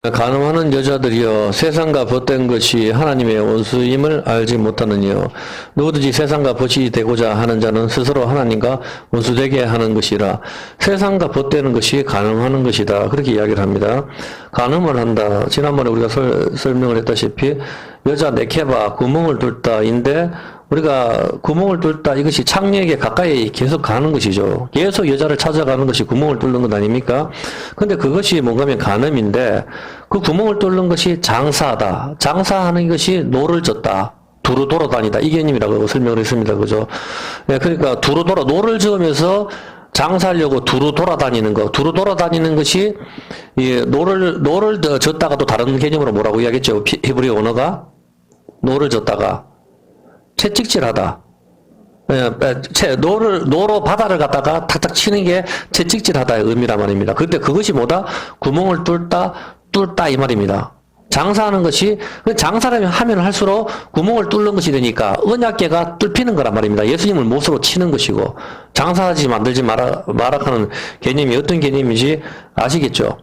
간음하는 여자들이여 세상과 벗된 것이 하나님의 원수임을 알지 못하느니요. 누구든지 세상과 벗이 되고자 하는 자는 스스로 하나님과 원수되게 하는 것이라. 세상과 벗되는 것이 간음하는 것이다. 그렇게 이야기를 합니다. 간음을 한다. 지난번에 우리가 설명을 했다시피 여자 네케바 구멍을 뚫다인데 우리가 구멍을 뚫다 이것이 창녀에게 가까이 계속 가는 것이죠. 계속 여자를 찾아가는 것이 구멍을 뚫는 것 아닙니까? 근데 그것이 뭔가면 간음인데 그 구멍을 뚫는 것이 장사하다. 장사하는 것이 노를 졌다. 두루 돌아다니다. 이 개념이라고 설명을 했습니다. 그죠? 네, 그러니까 두루 돌아 노를 저으면서 장사하려고 두루 돌아다니는 거. 두루 돌아다니는 것이 이 노를 졌다가 또 다른 개념으로 뭐라고 이야기했죠? 히브리어 언어가 노를 졌다가 채찍질하다. 노로 바다를 갖다가 탁탁 치는 게 채찍질하다의 의미란 말입니다. 근데 그것이 뭐다? 구멍을 뚫다 이 말입니다. 장사하는 것이, 장사를 하면 할수록 구멍을 뚫는 것이 되니까 언약궤가 뚫히는 거란 말입니다. 예수님을 못으로 치는 것이고, 장사하지 만들지 마라하는 개념이 어떤 개념인지 아시겠죠?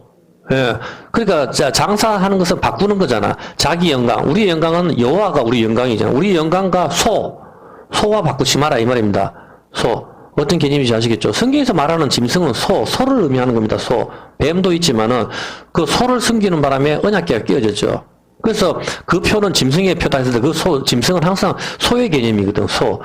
예. 그러니까 장사하는 것은 바꾸는 거잖아. 자기 영광. 우리의 영광은 여호와가 우리 영광이잖아. 우리 영광과 소와 바꾸지 마라 이 말입니다. 소. 어떤 개념인지 아시겠죠? 성경에서 말하는 짐승은 소를 의미하는 겁니다. 소. 뱀도 있지만은 그 소를 숨기는 바람에 언약궤가 끼어졌죠. 그래서 그 표는 짐승의 표다 했을 때 그 짐승은 항상 소의 개념이거든. 소.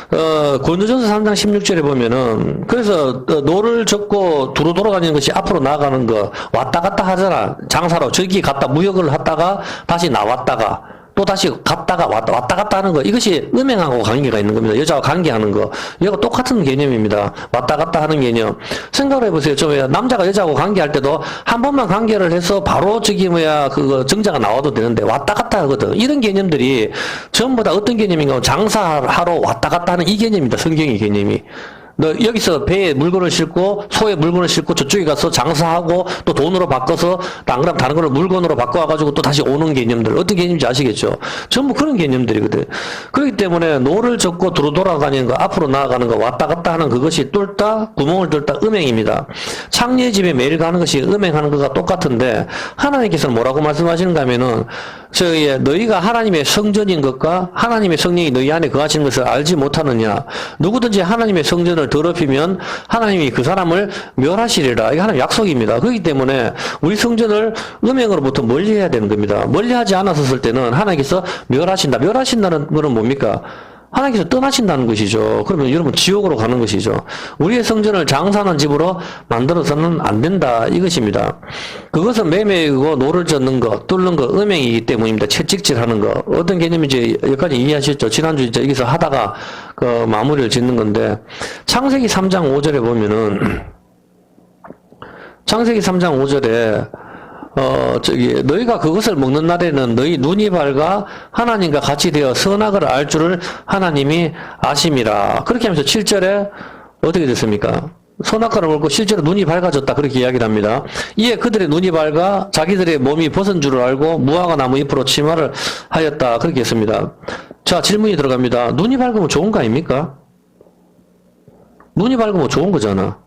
고린도전서 3장 16절에 보면은, 그래서, 노를 젓고 두루 돌아다니는 것이 앞으로 나아가는 거, 왔다 갔다 하잖아. 장사로, 저기 갔다 무역을 하다가, 다시 나왔다가, 또 다시 갔다가 왔다 갔다 하는 거, 이것이 음행하고 관계가 있는 겁니다. 여자와 관계하는 거. 이거 똑같은 개념입니다. 왔다 갔다 하는 개념. 생각을 해보세요. 남자가 여자하고 관계할 때도 한 번만 관계를 해서 바로 그거 정자가 나와도 되는데 왔다 갔다 하거든. 이런 개념들이 전부 다 어떤 개념인가? 장사하러 왔다 갔다 하는 이 개념입니다. 성경의 개념이. 너 여기서 배에 물건을 싣고 소에 물건을 싣고 저쪽에 가서 장사하고 또 돈으로 바꿔서 안 그러면 다른 걸로 물건으로 바꿔와가지고 또 다시 오는 개념들 어떤 개념인지 아시겠죠? 전부 그런 개념들이거든. 그렇기 때문에 노를 젓고 두루 돌아다니는 거 앞으로 나아가는 거 왔다 갔다 하는 그것이 뚫다 구멍을 뚫다 음행입니다. 창녀의 집에 매일 가는 것이 음행하는 것과 똑같은데 하나님께서는 뭐라고 말씀하시는가 하면은 너희가 하나님의 성전인 것과 하나님의 성령이 너희 안에 거하시는 것을 알지 못하느냐. 누구든지 하나님의 성전을 더럽히면 하나님이 그 사람을 멸하시리라. 이게 하나님의 약속입니다. 그렇기 때문에 우리 성전을 음행으로부터 멀리해야 되는 겁니다. 멀리하지 않았을 때는 하나님께서 멸하신다. 멸하신다는 것은 뭡니까? 하나님께서 떠나신다는 것이죠. 그러면 여러분 지옥으로 가는 것이죠. 우리의 성전을 장사하는 집으로 만들어서는 안 된다 이것입니다. 그것은 매매이고 노를 젓는 것, 뚫는 것, 음행이기 때문입니다. 채찍질하는 것. 어떤 개념인지 여기까지 이해하셨죠? 지난주 이제 여기서 하다가 그 마무리를 짓는 건데 창세기 3장 5절에 보면은 창세기 3장 5절에 너희가 그것을 먹는 날에는 너희 눈이 밝아 하나님과 같이 되어 선악을 알 줄을 하나님이 아심이라. 그렇게 하면서 7절에 어떻게 됐습니까? 선악과를 먹고 실제로 눈이 밝아졌다. 그렇게 이야기를 합니다. 이에 그들의 눈이 밝아 자기들의 몸이 벗은 줄을 알고 무화과 나무 잎으로 치마를 하였다. 그렇게 했습니다. 자, 질문이 들어갑니다. 눈이 밝으면 좋은 거 아닙니까? 눈이 밝으면 좋은 거잖아.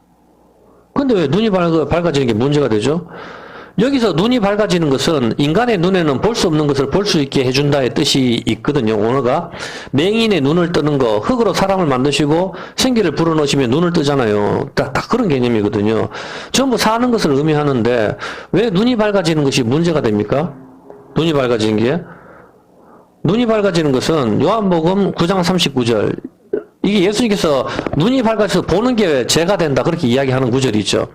근데 왜 눈이 밝아지는 게 문제가 되죠? 여기서 눈이 밝아지는 것은 인간의 눈에는 볼 수 없는 것을 볼 수 있게 해준다의 뜻이 있거든요. 언어가 맹인의 눈을 뜨는 거, 흙으로 사람을 만드시고 생기를 불어넣으시면 눈을 뜨잖아요. 다 그런 개념이거든요. 전부 사는 것을 의미하는데 왜 눈이 밝아지는 것이 문제가 됩니까? 눈이 밝아지는 게? 눈이 밝아지는 것은 요한복음 9장 39절 이게 예수님께서 눈이 밝아서 보는 게 죄가 된다 그렇게 이야기하는 구절이 있죠.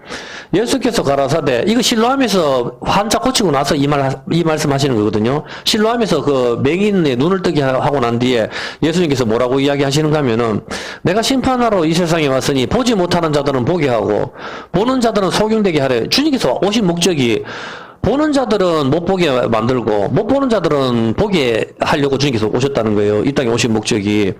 예수께서 가라사대 이거 실로암에서 환자 고치고 나서 이 말씀 하시는 거거든요. 실로암에서 그 맹인의 눈을 뜨게 하고 난 뒤에 예수님께서 뭐라고 이야기하시는가 하면은 내가 심판하러 이 세상에 왔으니 보지 못하는 자들은 보게 하고 보는 자들은 소경되게 하래. 주님께서 오신 목적이 보는 자들은 못 보게 만들고 못 보는 자들은 보게 하려고 주님께서 오셨다는 거예요. 이 땅에 오신 목적이.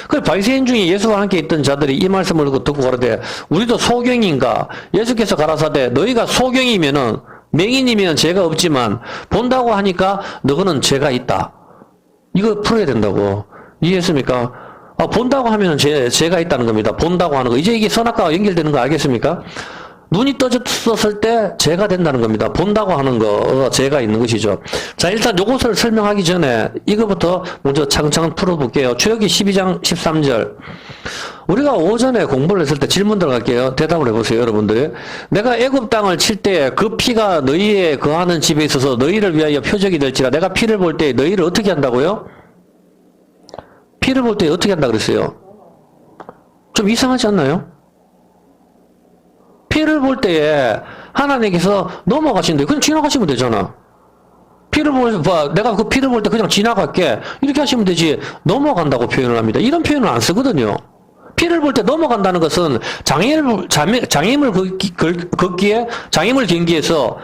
그 바리새인 중에 예수와 함께 있던 자들이 이 말씀을 듣고 가라되 우리도 소경인가? 예수께서 가라사대 너희가 소경이면은 맹인이면 죄가 없지만 본다고 하니까 너희는 죄가 있다. 이거 풀어야 된다고. 이해했습니까? 본다고 하면 죄가 있다는 겁니다. 본다고 하는 거. 이제 이게 선악과와 연결되는 거 알겠습니까? 눈이 떠졌을 때 재가 된다는 겁니다. 본다고 하는 거, 재가 있는 것이죠. 자, 일단 요것을 설명하기 전에 이거부터 먼저 차근차근 풀어볼게요. 출애굽기 12장 13절. 우리가 오전에 공부를 했을 때 질문 들어갈게요. 대답을 해보세요, 여러분들. 내가 애굽 땅을 칠 때 그 피가 너희의 거하는 집에 있어서 너희를 위하여 표적이 될지라. 내가 피를 볼 때 너희를 어떻게 한다고요? 피를 볼 때 어떻게 한다 그랬어요? 좀 이상하지 않나요? 피를 볼 때에 하나님께서 넘어가시는데 그냥 지나가시면 되잖아. 내가 그 피를 볼 때 그냥 지나갈게. 이렇게 하시면 되지. 넘어간다고 표현을 합니다. 이런 표현을 안 쓰거든요. 피를 볼 때 넘어간다는 것은 장애물 걷기에, 장애물 경기에서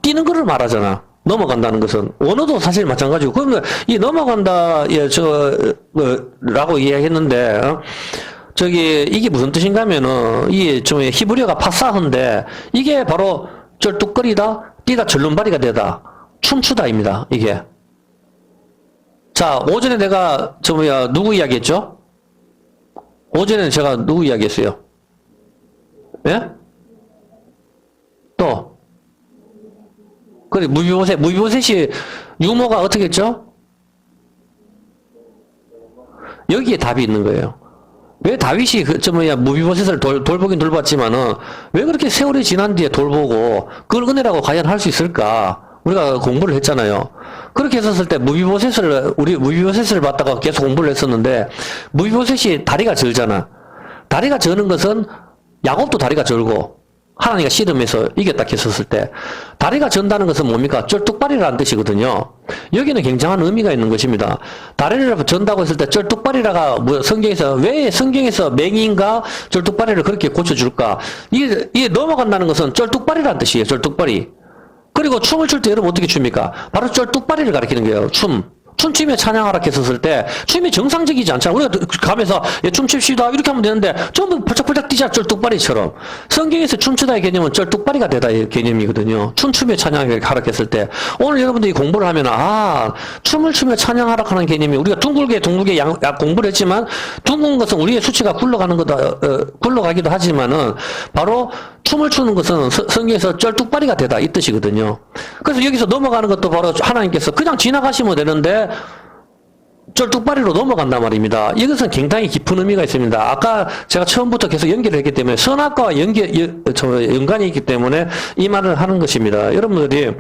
뛰는 것을 말하잖아. 넘어간다는 것은. 원어도 사실 마찬가지고. 그러면 이 넘어간다, 라고 이야기했는데, 이게 무슨 뜻인가 하면은, 히브리어가 파사흐인데, 이게 바로 쩔뚝거리다, 뛰다, 절름발이가 되다, 춤추다입니다, 이게. 자, 오전에 내가, 누구 이야기했죠? 오전에는 제가 누구 이야기했어요? 예? 또. 그래, 무비보셋이 유모가 어떻게 했죠? 여기에 답이 있는 거예요. 왜 다윗이 무비보셋을 돌보긴 돌봤지만은 왜 그렇게 세월이 지난 뒤에 돌보고 그걸 은혜라고 과연 할 수 있을까? 우리가 공부를 했잖아요. 그렇게 했었을 때 우리 무비보셋을 받다가 계속 공부를 했었는데 무비보셋이 다리가 절잖아. 다리가 저는 것은 야곱도 다리가 절고 하나님과 씨름해서 이겼다 했었을 때 다리가 전다는 것은 뭡니까? 쩔뚝발이라는 뜻이거든요. 여기는 굉장한 의미가 있는 것입니다. 다리를 전다고 했을 때 쩔뚝발이라가 왜 성경에서 맹인과 쩔뚝발이를 그렇게 고쳐줄까? 이게 넘어간다는 것은 쩔뚝발이라는 뜻이에요. 쩔뚝발이. 그리고 춤을 출 때 여러분 어떻게 춥니까? 바로 쩔뚝발이를 가리키는 거예요. 춤추며 찬양하라 했었을 때 춤이 정상적이지 않잖아. 우리가 가면서 춤춥시다 이렇게 하면 되는데 전부 펄쩍펄쩍 뛰자 쩔뚝발이처럼. 성경에서 춤추다의 개념은 쩔뚝발이가 되다의 개념이거든요. 춤추며 찬양하라 했을 때 오늘 여러분들이 공부를 하면 춤을 추며 찬양하라 하는 개념이 우리가 둥글게 공부를 했지만 둥근 것은 우리의 수치가 굴러가는 거다 굴러가기도 하지만은 바로 춤을 추는 것은 성경에서 쩔뚝발이가 되다 이 뜻이거든요. 그래서 여기서 넘어가는 것도 바로 하나님께서 그냥 지나가시면 되는데 쩔뚝발이로 넘어간단 말입니다. 이것은 굉장히 깊은 의미가 있습니다. 아까 제가 처음부터 계속 연결을 했기 때문에 선악과와 연관이 있기 때문에 이 말을 하는 것입니다. 여러분들이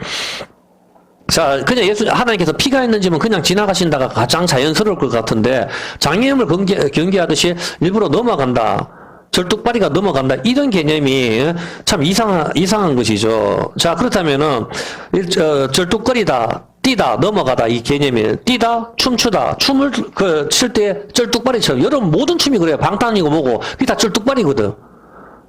자, 그냥 하나님께서 피가 있는지면 그냥 지나가신다가 가장 자연스러울 것 같은데 장애음을 경계하듯이 일부러 넘어간다. 절뚝발이가 넘어간다. 이런 개념이 참 이상한 것이죠. 자, 그렇다면은, 절뚝거리다, 뛰다, 넘어가다, 이 개념이, 뛰다, 춤추다, 춤을 출 때 절뚝발이처럼. 여러분 모든 춤이 그래요. 방탄이고 뭐고, 그게 다 절뚝발이거든.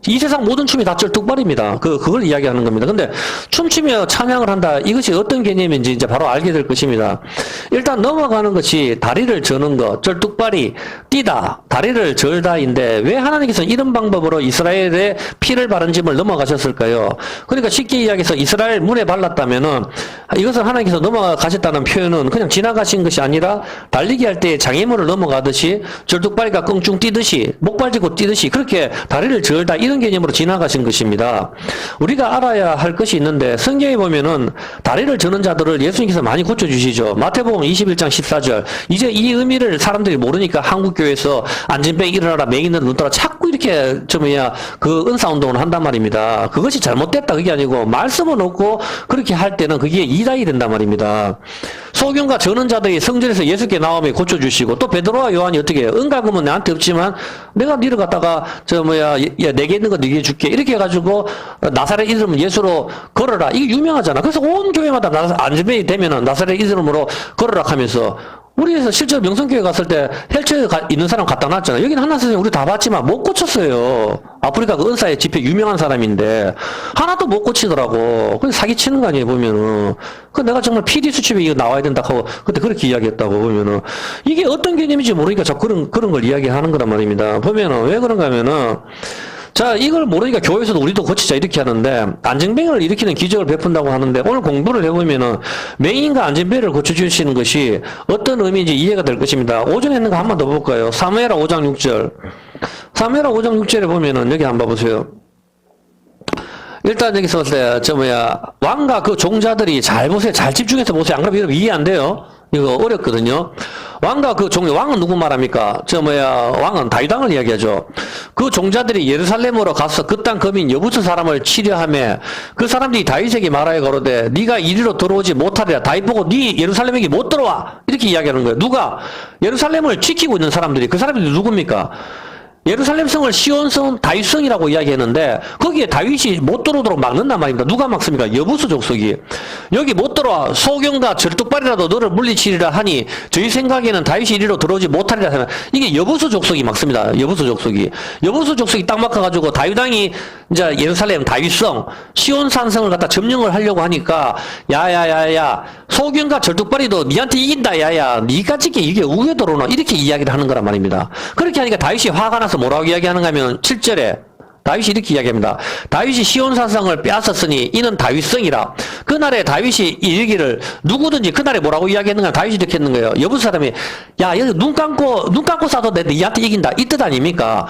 이 세상 모든 춤이 다 쩔뚝발입니다. 그걸 이야기하는 겁니다. 근데 춤추며 찬양을 한다. 이것이 어떤 개념인지 이제 바로 알게 될 것입니다. 일단 넘어가는 것이 다리를 저는 것, 쩔뚝발이, 뛰다, 다리를 절다인데 왜 하나님께서는 이런 방법으로 이스라엘의 피를 바른 짐을 넘어가셨을까요? 그러니까 쉽게 이야기해서 이스라엘 문에 발랐다면은 이것은 하나님께서 넘어가셨다는 표현은 그냥 지나가신 것이 아니라 달리기 할 때 장애물을 넘어가듯이 절뚝발이가 껑충 뛰듯이 목발지고 뛰듯이 그렇게 다리를 절다 이런 개념으로 지나가신 것입니다. 우리가 알아야 할 것이 있는데 성경에 보면은 다리를 저는 자들을 예수님께서 많이 고쳐주시죠. 마태복음 21장 14절. 이제 이 의미를 사람들이 모르니까 한국교회에서 안진뱅이 일어나라 맹인은 눈 떠라 자꾸 이렇게 그 은사운동을 한단 말입니다. 그것이 잘못됐다 그게 아니고 말씀을 놓고 그렇게 할 때는 그게 이다이 된단 말입니다. 소경과 저는 자들이 성전에서 예수께 나오며 고쳐주시고 또 베드로와 요한이 어떻게 해요? 은가금은 내한테 없지만 내가 니를 갖다가 내게 있는 거 네게 줄게 이렇게 해가지고 나사렛 이름은 예수로 걸어라. 이게 유명하잖아. 그래서 온 교회마다 안전병이 되면은 나사렛 이름으로 걸어라 하면서 우리에서 실제로 명성교회 갔을 때 헬처에 있는 사람 갖다 놨잖아요. 여기는 하나 선생님 우리 다 봤지만 못 고쳤어요. 아프리카 그 은사의 집회 유명한 사람인데 하나도 못 고치더라고. 그래서 사기치는 거 아니에요 보면은. 그 내가 정말 PD 수첩에 이거 나와야 된다 하고 그때 그렇게 이야기했다고 보면은 이게 어떤 개념인지 모르니까 자꾸 그런 걸 이야기하는 거란 말입니다. 보면은 왜 그런가 하면은 자, 이걸 모르니까 교회에서도 우리도 고치자 이렇게 하는데 안정병을 일으키는 기적을 베푼다고 하는데 오늘 공부를 해보면은 맹인과 안정병을 고쳐주시는 것이 어떤 의미인지 이해가 될 것입니다. 오전에 했는 거 한 번 더 볼까요? 사무엘하 5장 6절. 사무엘하 5장 6절에 보면은 여기 한번 봐보세요. 일단 여기서 왕과 그 종자들이 잘 보세요. 잘 집중해서 보세요. 안 그러면 이해 안 돼요. 이거 어렵거든요. 왕과 그 종자, 왕은 누구 말합니까? 왕은 다윗왕을 이야기하죠. 그 종자들이 예루살렘으로 가서 그 땅 거민 여부스 사람을 치려하며 그 사람들이 다윗에게 말하여 가로되 네가 이리로 들어오지 못하리라. 다윗 보고 네 예루살렘에게 못 들어와. 이렇게 이야기하는 거예요. 누가? 예루살렘을 지키고 있는 사람들이. 그 사람들이 누굽니까? 예루살렘 성을 시온성 다윗성이라고 이야기했는데 거기에 다윗이 못 들어오도록 막는단 말입니다. 누가 막습니까? 여부수 족속이. 여기 못 들어와. 소경과 절뚝발이라도 너를 물리치리라 하니 저희 생각에는 다윗이 이리로 들어오지 못하리라 하면 이게 여부수 족속이 막습니다. 여부수 족속이. 여부수 족속이 딱 막아가지고 다윗왕이 이제 예루살렘 다윗성 시온산성을 갖다 점령을 하려고 하니까 야야야야 소경과 절뚝발이도 니한테 이긴다 야야 니까짓게 이게 우회 들어오나 이렇게 이야기를 하는 거란 말입니다. 그렇게 하니까 다윗이 화가 나서 뭐라고 이야기하는가 하면 7절에 다윗이 이렇게 이야기합니다. 다윗이 시온산성을 빼앗았으니 이는 다윗성이라. 그날에 다윗이 이르기를 누구든지 그날에 뭐라고 이야기했는가 다윗이 이렇게 했는 거예요. 여부 사람이 야 여기 눈 감고 싸도 내 니한테 이긴다 이 뜻 아닙니까?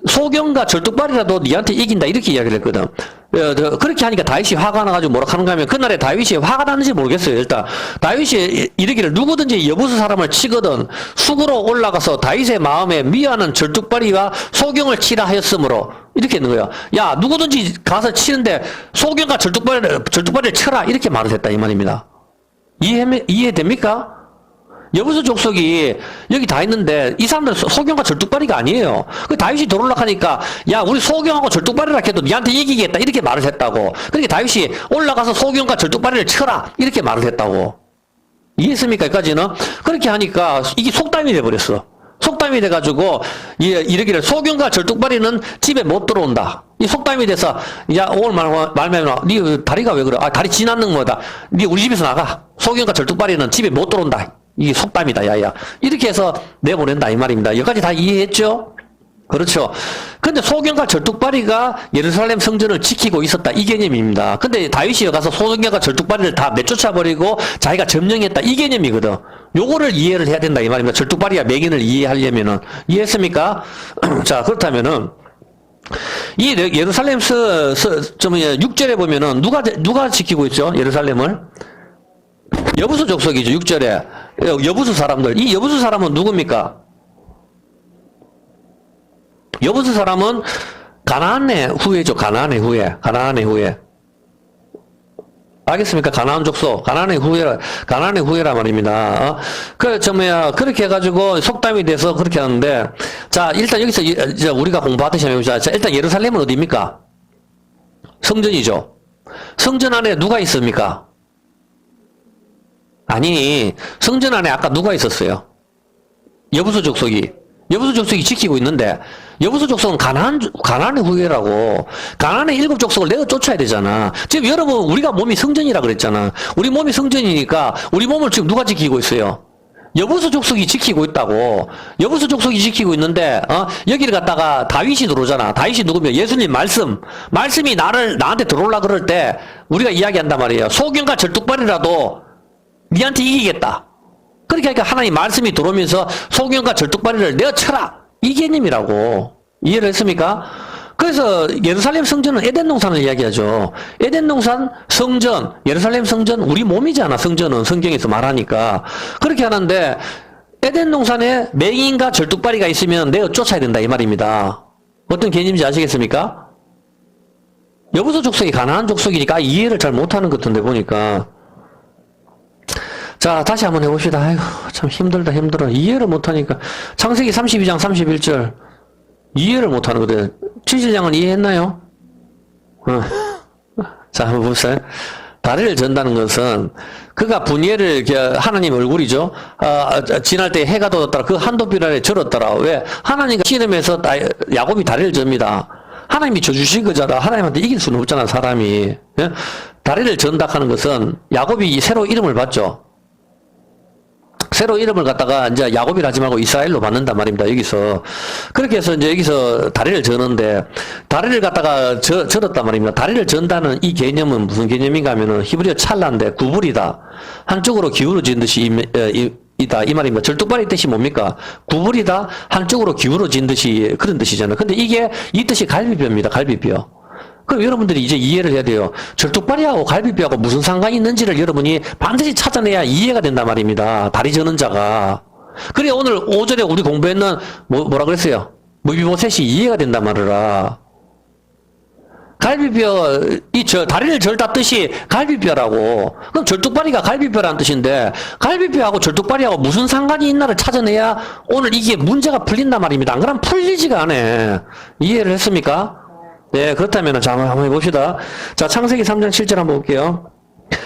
소경과 절뚝발이라도 니한테 이긴다 이렇게 이야기를 했거든. 그렇게 하니까 다윗이 화가 나가지고 뭐라 하는가 하면 그날에 다윗이 화가 나는지 모르겠어요. 일단 다윗이 이르기를 누구든지 여부수 사람을 치거든 수구로 올라가서 다윗의 마음에 미워하는 절뚝발이와 소경을 치라 하였으므로 이렇게 했는 거예요. 야 누구든지 가서 치는데 소경과 절뚝발이를 쳐라 이렇게 말을 했다 이 말입니다. 이해됩니까? 여부수 족속이 여기 다 있는데 이 사람들 소경과 절뚝발이가 아니에요. 그 다윗이 들어올라 하니까 야 우리 소경하고 절뚝발이라 해도 니한테 이기겠다 이렇게 말을 했다고. 그러니까 다윗이 올라가서 소경과 절뚝발이를 쳐라 이렇게 말을 했다고. 이해했습니까? 여기까지는? 그렇게 하니까 이게 속담이 돼버렸어. 속담이 돼가지고 이르기를 소경과 절뚝발이는 집에 못 들어온다. 이 속담이 돼서 야 오늘 말하면 네 다리가 왜 그래? 아 다리 지났는 거다. 네 우리 집에서 나가. 소경과 절뚝발이는 집에 못 들어온다. 이게 속담이다, 야야. 이렇게 해서 내보낸다, 이 말입니다. 여기까지 다 이해했죠? 그렇죠. 근데 소경과 절뚝발이가 예루살렘 성전을 지키고 있었다, 이 개념입니다. 근데 다윗이 가서 소경과 절뚝발이를 다 내쫓아버리고 자기가 점령했다, 이 개념이거든. 요거를 이해를 해야 된다, 이 말입니다. 절뚝발이와 맹인을 이해하려면은. 이해했습니까? 자, 그렇다면은, 이 예루살렘 6절에 보면은 누가 지키고 있죠? 예루살렘을? 여부수 족속이죠. 6절에 여부수 사람들. 이 여부수 사람은 누굽니까? 여부수 사람은 가나안의 후예죠. 가나안의 후예. 알겠습니까? 가나안 족속. 가나안의 후예라 말입니다. 그렇게 해가지고 속담이 돼서 그렇게 하는데, 자, 일단 여기서 이제 우리가 공부하듯이 해보자. 자, 일단 예루살렘은 어디입니까? 성전이죠. 성전 안에 누가 있습니까? 아니, 성전 안에 아까 누가 있었어요? 여부수 족속이 지키고 있는데, 여부수 족속은 가나안의 후예라고. 가나안의 7 족속을 내가 쫓아야 되잖아. 지금 여러분, 우리가 몸이 성전이라 그랬잖아. 우리 몸이 성전이니까, 우리 몸을 지금 누가 지키고 있어요? 여부수 족속이 지키고 있다고. 여부수 족속이 지키고 있는데, 여기를 갖다가 다윗이 들어오잖아. 다윗이 누구면 예수님 말씀이 나한테 들어올라 그럴 때, 우리가 이야기한단 말이에요. 소경과 절뚝발이라도, 니한테 이기겠다. 그렇게 하니까 하나님 말씀이 들어오면서 소경과 절뚝발이를 내어 쳐라. 이 개념이라고. 이해를 했습니까? 그래서 예루살렘 성전은 에덴 동산을 이야기하죠. 에덴 동산, 성전, 예루살렘 성전, 우리 몸이잖아. 성전은 성경에서 말하니까. 그렇게 하는데 에덴 동산에 맹인과 절뚝발이가 있으면 내어 쫓아야 된다 이 말입니다. 어떤 개념인지 아시겠습니까? 여부수 족속이 가나안 족속이니까 이해를 잘 못하는 것 같은데 보니까. 자, 다시 한번 해봅시다. 아이고, 참 힘들어. 이해를 못하니까. 창세기 32장 31절. 이해를 못하는 거든. 7장은 이해했나요? 자, 한번 보세요. 다리를 전다는 것은, 그가 분예를, 하나님 얼굴이죠. 지날 때 해가 돋았더라. 그 한도빛 아래 절었더라. 왜? 하나님과 씨름해서 야곱이 다리를 접니다. 하나님이 져주신 거잖아. 하나님한테 이길 수는 없잖아, 사람이. 예? 다리를 전다 하는 것은, 야곱이 새로 이름을 받죠. 새로 이름을 갖다가 이제 야곱이라 하지 말고 이스라엘로 받는단 말입니다. 여기서. 그렇게 해서 이제 여기서 다리를 저는데, 다리를 갖다가 절었단 말입니다. 다리를 전다는 이 개념은 무슨 개념인가 하면은 히브리어 찰나인데 구불이다. 한쪽으로 기울어진 듯이 이다. 이 말입니다. 절뚝발이 뜻이 뭡니까? 구불이다. 한쪽으로 기울어진 듯이 그런 뜻이잖아요. 근데 이 뜻이 갈비뼈입니다. 갈비뼈. 그럼 여러분들이 이제 이해를 해야 돼요. 절뚝발이하고 갈비뼈하고 무슨 상관이 있는지를 여러분이 반드시 찾아내야 이해가 된단 말입니다. 다리 저는 자가. 그래 오늘 오전에 우리 공부했는 뭐라 그랬어요? 무비보셋이 이해가 된단 말이라. 갈비뼈, 다리를 절다 뜻이 갈비뼈라고. 그럼 절뚝발이가 갈비뼈라는 뜻인데, 갈비뼈하고 절뚝발이하고 무슨 상관이 있나를 찾아내야 오늘 이게 문제가 풀린단 말입니다. 안 그러면 풀리지가 않아. 이해를 했습니까? 네, 그렇다면, 자, 한번 해봅시다. 자, 창세기 3장 7절 한번 볼게요.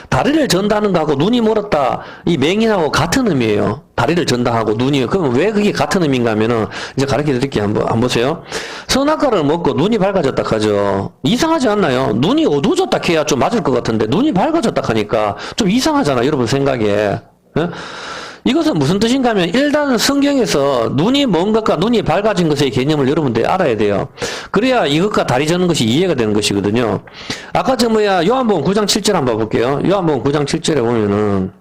다리를 전다는 거하고 눈이 멀었다. 이 맹인하고 같은 의미예요. 다리를 전다 하고 눈이. 그럼 왜 그게 같은 의미인가 하면은, 이제 가르쳐 드릴게요. 한번 보세요. 선악과를 먹고 눈이 밝아졌다 하죠. 이상하지 않나요? 눈이 어두워졌다 해야 좀 맞을 것 같은데, 눈이 밝아졌다 하니까 좀 이상하잖아. 여러분 생각에. 예? 이것은 무슨 뜻인가 하면 일단 성경에서 눈이 먼 것과 눈이 밝아진 것의 개념을 여러분들이 알아야 돼요. 그래야 이것과 다리 저는 것이 이해가 되는 것이거든요. 아까 요한복음 9장 7절 한번 볼게요. 요한복음 9장 7절에 보면은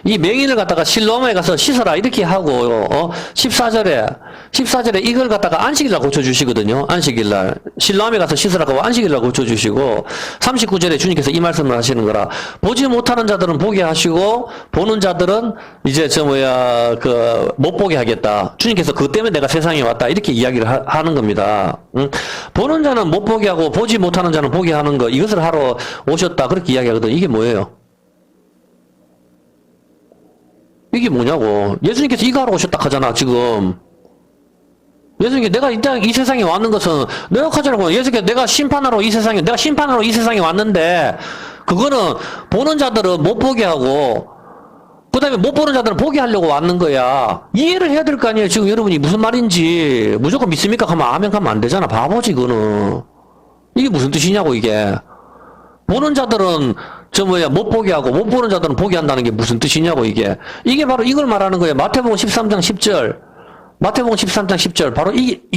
이 맹인을 갖다가 실로암에 가서 씻어라 이렇게 하고 14절에 이걸 갖다가 안식일날 고쳐주시거든요. 안식일날 실로암에 가서 씻으라고 안식일날 고쳐주시고 39절에 주님께서 이 말씀을 하시는 거라. 보지 못하는 자들은 보게 하시고 보는 자들은 이제 못 보게 하겠다. 주님께서 그것 때문에 내가 세상에 왔다 이렇게 이야기를 하는 겁니다. 보는 자는 못 보게 하고 보지 못하는 자는 보게 하는 거, 이것을 하러 오셨다 그렇게 이야기하거든. 이게 뭐예요? 이게 뭐냐고. 예수님께서 이거 하러 오셨다 하잖아, 지금. 예수님께서 내가 이 세상에 왔는 것은, 내가 하자라고. 예수님께서 내가 심판하러 이 세상에 왔는데, 그거는 보는 자들은 못 보게 하고, 그 다음에 못 보는 자들은 보게 하려고 왔는 거야. 이해를 해야 될 거 아니에요. 지금 여러분이 무슨 말인지. 무조건 믿습니까? 하면 아멘 가면 안 되잖아. 바보지, 그거는. 이게 무슨 뜻이냐고, 이게. 보는 자들은 못 보게 하고 못 보는 자들은 보게 한다는 게 무슨 뜻이냐고. 이게 바로 이걸 말하는 거예요. 마태복음 13장 10절 바로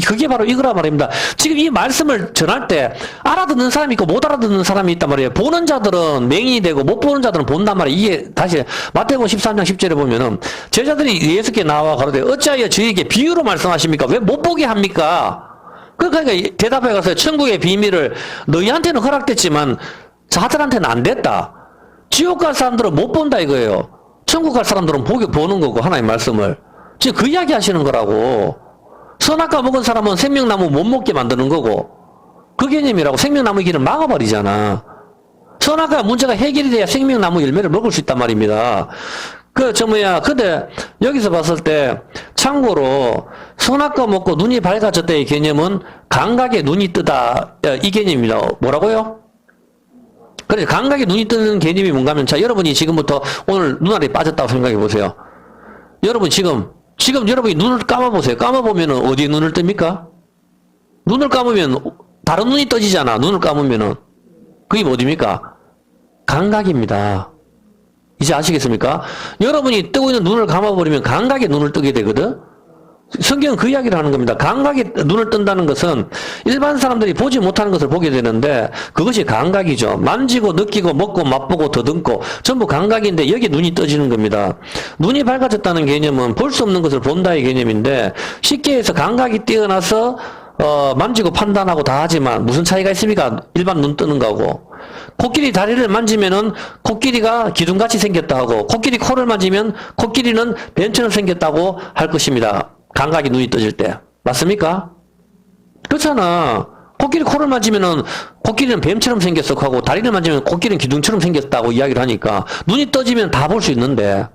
그게 바로 이거라 말입니다. 지금 이 말씀을 전할 때 알아듣는 사람이 있고 못 알아듣는 사람이 있단 말이에요. 보는 자들은 맹인이 되고 못 보는 자들은 본단 말이에요. 이게 다시 마태복음 13장 10절에 보면은 제자들이 예수께 나와 가로되 어찌하여 저에게 비유로 말씀하십니까? 왜 못 보게 합니까? 그러니까 대답해 가서 천국의 비밀을 너희한테는 허락됐지만 자들한테는 안 됐다. 지옥 갈 사람들은 못 본다 이거예요. 천국 갈 사람들은 보는 거고, 하나님 말씀을. 지금 그 이야기 하시는 거라고. 선악과 먹은 사람은 생명나무 못 먹게 만드는 거고, 그 개념이라고. 생명나무 길을 막아버리잖아. 선악과 문제가 해결이 돼야 생명나무 열매를 먹을 수 있단 말입니다. 근데 여기서 봤을 때 참고로 선악과 먹고 눈이 밝아졌다의 개념은 감각에 눈이 뜨다, 이 개념입니다. 뭐라고요? 그래, 감각에 눈이 뜨는 개념이 뭔가 하면, 자, 여러분이 지금부터 오늘 눈알이 빠졌다고 생각해 보세요. 여러분 지금 여러분이 눈을 감아보세요. 감아보면은 어디에 눈을 뜹니까? 눈을 감으면 다른 눈이 떠지잖아. 눈을 감으면은. 그게 어디입니까? 감각입니다. 이제 아시겠습니까? 여러분이 뜨고 있는 눈을 감아버리면 감각에 눈을 뜨게 되거든? 성경은 그 이야기를 하는 겁니다. 감각에 눈을 뜬다는 것은 일반 사람들이 보지 못하는 것을 보게 되는데 그것이 감각이죠. 만지고 느끼고 먹고 맛보고 더듬고 전부 감각인데 여기 눈이 떠지는 겁니다. 눈이 밝아졌다는 개념은 볼 수 없는 것을 본다의 개념인데 쉽게 해서 감각이 뛰어나서 만지고 판단하고 다 하지만 무슨 차이가 있습니까? 일반 눈 뜨는 거하고. 코끼리 다리를 만지면은 코끼리가 기둥같이 생겼다 하고 코끼리 코를 만지면 코끼리는 뱀처럼 생겼다고 할 것입니다. 감각이 눈이 떠질 때. 맞습니까? 그렇잖아. 코끼리 코를 만지면은 코끼리는 뱀처럼 생겼어 하고 다리를 만지면 코끼리는 기둥처럼 생겼다고 이야기를 하니까 눈이 떠지면 다 볼 수 있는데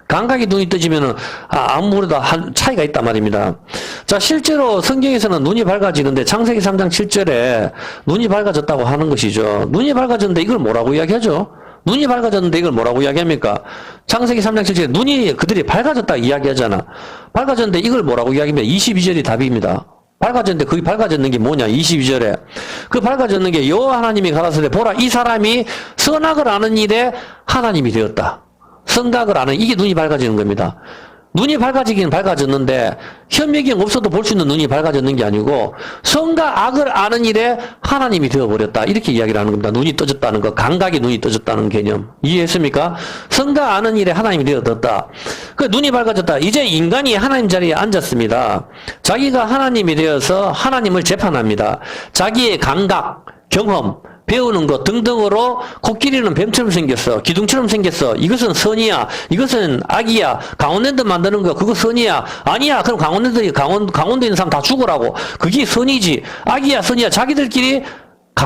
감각이 눈이 떠지면은 아무래도 차이가 있단 말입니다. 자, 실제로 성경에서는 눈이 밝아지는데 창세기 3장 7절에 눈이 밝아졌다고 하는 것이죠. 눈이 밝아졌는데 이걸 뭐라고 이야기하죠? 눈이 밝아졌는데 이걸 뭐라고 이야기합니까? 창세기 3장 7절에 눈이 그들이 밝아졌다 이야기하잖아. 밝아졌는데 이걸 뭐라고 이야기합니까? 22절이 답입니다. 밝아졌는데 그게 밝아졌는 게 뭐냐? 22절에. 그 밝아졌는 게 여호와 하나님이 가라사대 보라 이 사람이 선악을 아는 일에 하나님이 되었다. 선악을 아는 이게 눈이 밝아지는 겁니다. 눈이 밝아지긴 밝아졌는데 현미경 없어도 볼 수 있는 눈이 밝아졌는 게 아니고 선과 악을 아는 일에 하나님이 되어버렸다. 이렇게 이야기를 하는 겁니다. 눈이 떠졌다는 거. 감각이 눈이 떠졌다는 개념. 이해했습니까? 선과 아는 일에 하나님이 되어졌다. 그 눈이 밝아졌다. 이제 인간이 하나님 자리에 앉았습니다. 자기가 하나님이 되어서 하나님을 재판합니다. 자기의 감각, 경험, 배우는 것 등등으로 코끼리는 뱀처럼 생겼어. 기둥처럼 생겼어. 이것은 선이야. 이것은 악이야. 강원랜드 만드는 거 그거 선이야. 아니야. 그럼 강원도에 있는 사람 다 죽으라고. 그게 선이지. 악이야 선이야. 자기들끼리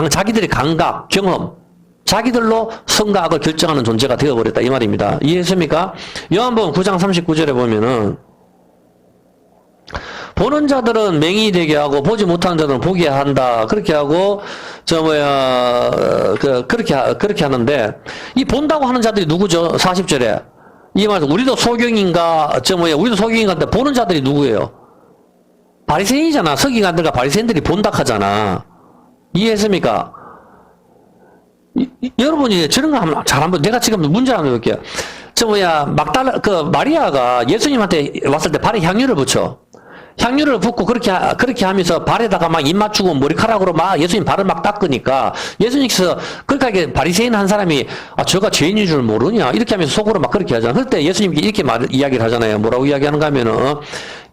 자기들의 감각, 경험 자기들로 선과 악을 결정하는 존재가 되어버렸다. 이 말입니다. 이해했습니까? 요한복음 9장 39절에 보면은 보는 자들은 맹인이 되게 하고 보지 못하는 자들은 보게 한다. 그렇게 하고 그렇게 하는데 이 본다고 하는 자들이 누구죠? 40절에 이 말씀 우리도 소경인가 우리도 소경인가인데 보는 자들이 누구예요? 바리새인이잖아. 서기관들과 바리새인들이 본다 하잖아. 이해했습니까? 여러분이 저런 거 하면 잘 한번 내가 지금 문제 한번 해볼게요. 마리아가 예수님한테 왔을 때 발에 향유를 붙여. 향유를 붓고 그렇게 하면서 발에다가 막 입 맞추고 머리카락으로 막 예수님 발을 막 닦으니까 예수님께서 그렇게 바리새인 한 사람이 저가 죄인인 줄 모르냐 이렇게 하면서 속으로 막 그렇게 하잖아. 그때 예수님이 이렇게 이야기를 하잖아요. 뭐라고 이야기하는가 하면은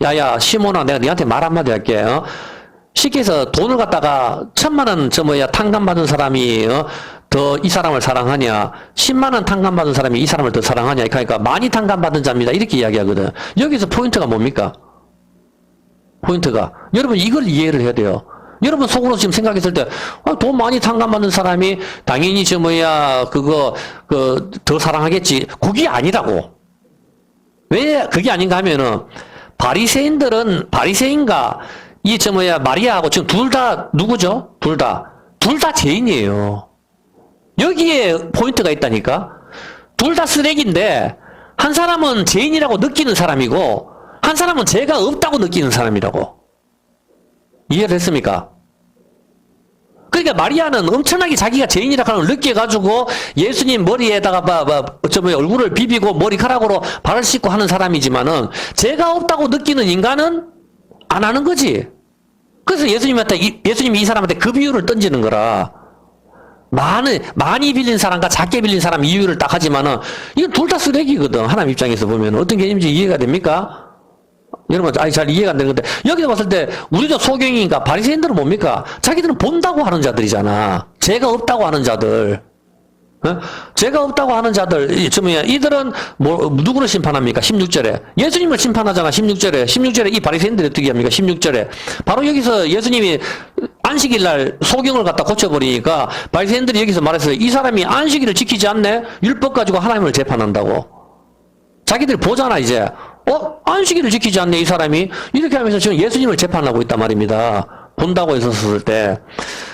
야야 시몬아 내가 너한테 말 한마디 할게. 쉽게 해서 돈을 갖다가 1,000,000원 탕감 받은 사람이 더 이 사람을 사랑하냐 100,000원 탕감 받은 사람이 이 사람을 더 사랑하냐 그러니까 많이 탕감 받은 자입니다. 이렇게 이야기하거든. 여기서 포인트가 뭡니까? 포인트가 여러분 이걸 이해를 해야 돼요. 여러분 속으로 지금 생각했을 때 돈 많이 탕감받는 사람이 당연히 더 사랑하겠지. 그게 아니라고. 왜 그게 아닌가 하면은 바리새인과 마리아하고 지금 둘 다 누구죠? 둘 다 죄인이에요. 여기에 포인트가 있다니까. 둘 다 쓰레기인데 한 사람은 죄인이라고 느끼는 사람이고 한 사람은 죄가 없다고 느끼는 사람이라고. 이해를 했습니까? 그러니까 마리아는 엄청나게 자기가 죄인이라고 하는 걸 느껴가지고 예수님 머리에다가 얼굴을 비비고 머리카락으로 발을 씻고 하는 사람이지만은 죄가 없다고 느끼는 인간은 안 하는 거지. 그래서 예수님이 이 사람한테 그 비유를 던지는 거라. 많이 빌린 사람과 작게 빌린 사람 이유를 딱 하지만은 이건 둘 다 쓰레기거든. 하나님 입장에서 보면 어떤 개념인지 이해가 됩니까? 여러분, 잘 이해가 안 되는 건데, 여기서 봤을 때, 우리도 소경이니까, 바리새인들은 뭡니까? 자기들은 본다고 하는 자들이잖아. 죄가 없다고 하는 자들. 죄가 없다고 하는 자들, 이들은 누구를 심판합니까? 16절에. 예수님을 심판하잖아, 16절에 이 바리새인들이 어떻게 합니까? 16절에. 바로 여기서 예수님이 안식일날 소경을 갖다 고쳐버리니까, 바리새인들이 여기서 말했어요. 이 사람이 안식일을 지키지 않네? 율법 가지고 하나님을 재판한다고. 자기들이 보잖아, 이제. 안식일을 지키지 않네, 이 사람이. 이렇게 하면서 지금 예수님을 재판하고 있단 말입니다. 본다고 했었을 때.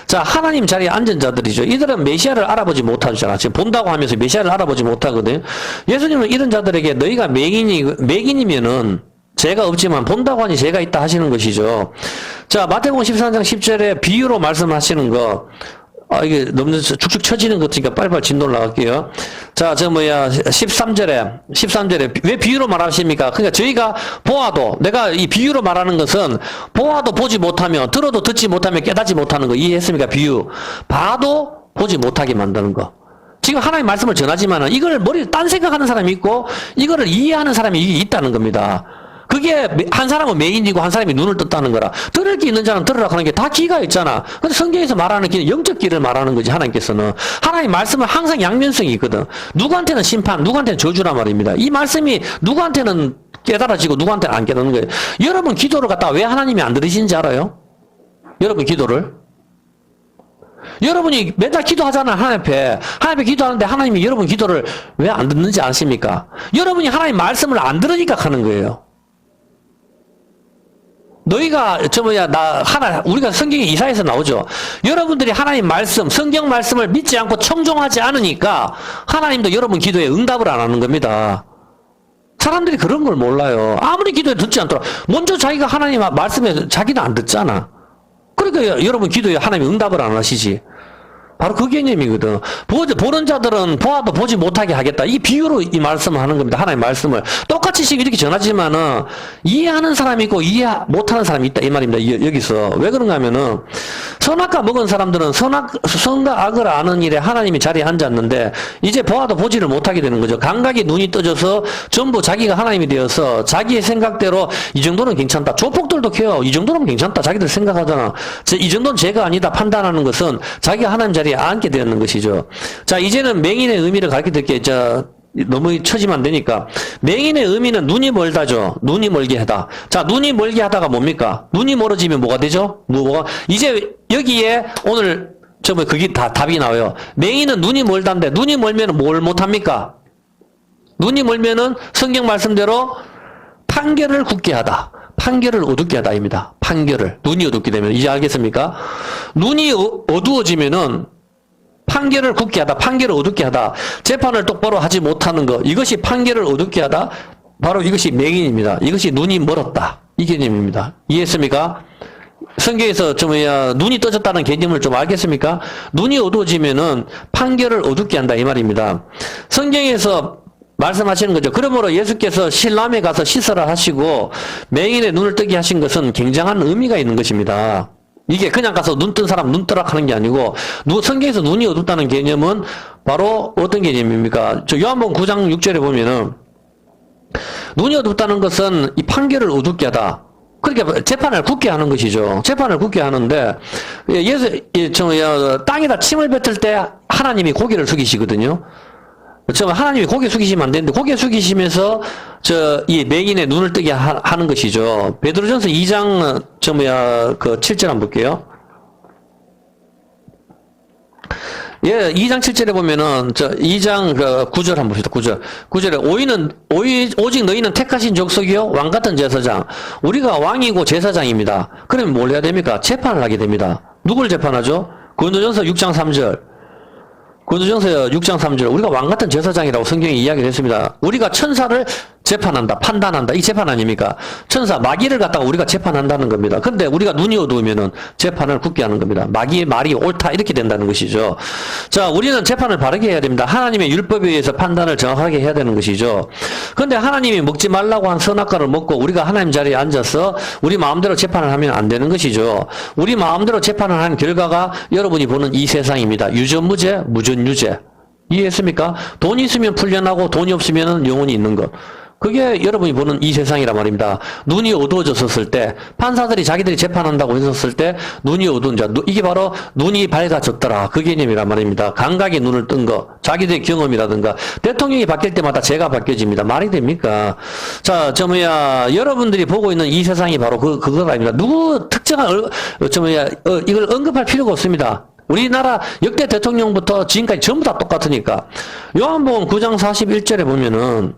자, 하나님 자리에 앉은 자들이죠. 이들은 메시아를 알아보지 못하잖아. 지금 본다고 하면서 메시아를 알아보지 못하거든. 예수님은 이런 자들에게 너희가 맹인이면은 죄가 없지만 본다고 하니 죄가 있다 하시는 것이죠. 자, 마태복음 13장 10절에 비유로 말씀하시는 거. 이게 너무 축축 처지는 것 같으니까 빨리빨리 진도를 나갈게요. 자, 13절에 왜 비유로 말하십니까? 그러니까 저희가 보아도, 내가 이 비유로 말하는 것은 보아도 보지 못하며, 들어도 듣지 못하며 깨닫지 못하는 거 이해했습니까? 비유. 봐도 보지 못하게 만드는 거. 지금 하나님 말씀을 전하지만은 이걸 딴 생각하는 사람이 있고, 이거를 이해하는 사람이 있다는 겁니다. 그게 한 사람은 맹인이고 한 사람이 눈을 떴다는 거라. 들을 게 있는 자는 들으라 하는 게 다 귀가 있잖아. 근데 성경에서 말하는 귀는 영적 귀를 말하는 거지. 하나님께서는 하나님 말씀은 항상 양면성이 있거든. 누구한테는 심판, 누구한테는 저주란 말입니다. 이 말씀이 누구한테는 깨달아지고 누구한테는 안 깨닫는 거예요. 여러분 기도를 갖다가 왜 하나님이 안 들으시는지 알아요? 여러분 기도를 여러분이 맨날 기도하잖아. 하나님 앞에 기도하는데 하나님이 여러분 기도를 왜 안 듣는지 아십니까? 여러분이 하나님 말씀을 안 들으니까 하는 거예요. 너희가 우리가 성경에 이사야에서 나오죠. 여러분들이 하나님 말씀, 성경 말씀을 믿지 않고 청종하지 않으니까 하나님도 여러분 기도에 응답을 안 하는 겁니다. 사람들이 그런 걸 몰라요. 아무리 기도에 듣지 않더라. 먼저 자기가 하나님 말씀에 자기는 안 듣잖아. 그러니까 여러분 기도에 하나님이 응답을 안 하시지. 바로 그 개념이거든. 보는 자들은 보아도 보지 못하게 하겠다. 이 비유로 이 말씀을 하는 겁니다. 하나님의 말씀을. 똑같이 지금 이렇게 전하지만은, 이해하는 사람이 있고, 이해 못하는 사람이 있다. 이 말입니다. 여기서. 왜 그런가 하면은, 선악과 먹은 사람들은 선과 악을 아는 일에 하나님이 자리에 앉았는데, 이제 보아도 보지를 못하게 되는 거죠. 감각이 눈이 떠져서 전부 자기가 하나님이 되어서 자기의 생각대로 이 정도는 괜찮다. 조폭들도 캐요. 이 정도는 괜찮다. 자기들 생각하잖아. 이 정도는 죄가 아니다. 판단하는 것은 자기가 하나님 자리에 앉게 되었는 것이죠. 자, 이제는 맹인의 의미를 가르쳐 드릴게요. 너무 처지면 안 되니까. 맹인의 의미는 눈이 멀다죠. 눈이 멀게 하다. 자, 눈이 멀게 하다가 뭡니까? 눈이 멀어지면 뭐가 되죠? 이제 여기에 오늘 그게 다 답이 나와요. 맹인은 눈이 멀다인데, 눈이 멀면 뭘 못합니까? 눈이 멀면은 성경 말씀대로 판결을 굳게 하다. 판결을 어둡게 하다입니다. 판결을. 눈이 어둡게 되면. 이제 알겠습니까? 눈이 어두워지면은 판결을 굳게 하다, 판결을 어둡게 하다, 재판을 똑바로 하지 못하는 것, 이것이 판결을 어둡게 하다, 바로 이것이 맹인입니다. 이것이 눈이 멀었다. 이 개념입니다. 이해했습니까? 성경에서 눈이 떠졌다는 개념을 좀 알겠습니까? 눈이 어두워지면은 판결을 어둡게 한다, 이 말입니다. 성경에서 말씀하시는 거죠. 그러므로 예수께서 실람에 가서 시설을 하시고 맹인의 눈을 뜨게 하신 것은 굉장한 의미가 있는 것입니다. 이게 그냥 가서 눈 뜬 사람 눈 뜨라 하는 게 아니고, 성경에서 눈이 어둡다는 개념은 바로 어떤 개념입니까? 요한복음 9장 6절에 보면은, 눈이 어둡다는 것은 이 판결을 어둡게 하다. 그러니까 재판을 굳게 하는 것이죠. 재판을 굳게 하는데, 땅에다 침을 뱉을 때 하나님이 고개를 숙이시거든요. 하나님이 고개 숙이시면 안 되는데, 고개 숙이시면서, 이 맹인의 눈을 뜨게 하는 것이죠. 베드로전서 2장, 7절 한번 볼게요. 예, 2장 7절에 보면은, 2장 9절 한번 봅시다. 9절에, 오직 너희는 택하신 족속이요, 왕같은 제사장. 우리가 왕이고 제사장입니다. 그러면 뭘 해야 됩니까? 재판을 하게 됩니다. 누굴 재판하죠? 고린도전서 6장 3절. 고린도전서 6장 3절. 우리가 왕같은 제사장이라고 성경이 이야기를 했습니다. 우리가 천사를 재판한다, 판단한다. 이 재판 아닙니까? 천사, 마귀를 갖다가 우리가 재판한다는 겁니다. 근데 우리가 눈이 어두우면은 재판을 굳게 하는 겁니다. 마귀의 말이 옳다, 이렇게 된다는 것이죠. 자, 우리는 재판을 바르게 해야 됩니다. 하나님의 율법에 의해서 판단을 정확하게 해야 되는 것이죠. 근데 하나님이 먹지 말라고 한 선악과를 먹고 우리가 하나님 자리에 앉아서 우리 마음대로 재판을 하면 안 되는 것이죠. 우리 마음대로 재판을 하는 결과가 여러분이 보는 이 세상입니다. 유전무죄, 무전유죄. 이해했습니까? 돈이 있으면 풀려나고 돈이 없으면 영혼이 있는 것. 그게 여러분이 보는 이 세상이란 말입니다. 눈이 어두워졌을 때, 판사들이 자기들이 재판한다고 했었을 때, 눈이 어두운 자, 이게 바로 눈이 밝아졌더라. 그 개념이란 말입니다. 감각이 눈을 뜬 거, 자기들의 경험이라든가, 대통령이 바뀔 때마다 죄가 바뀌어집니다. 말이 됩니까? 자, 여러분들이 보고 있는 이 세상이 바로 그것 아닙니다. 누구 특정한, 이걸 언급할 필요가 없습니다. 우리나라 역대 대통령부터 지금까지 전부 다 똑같으니까. 요한복음 9장 41절에 보면은,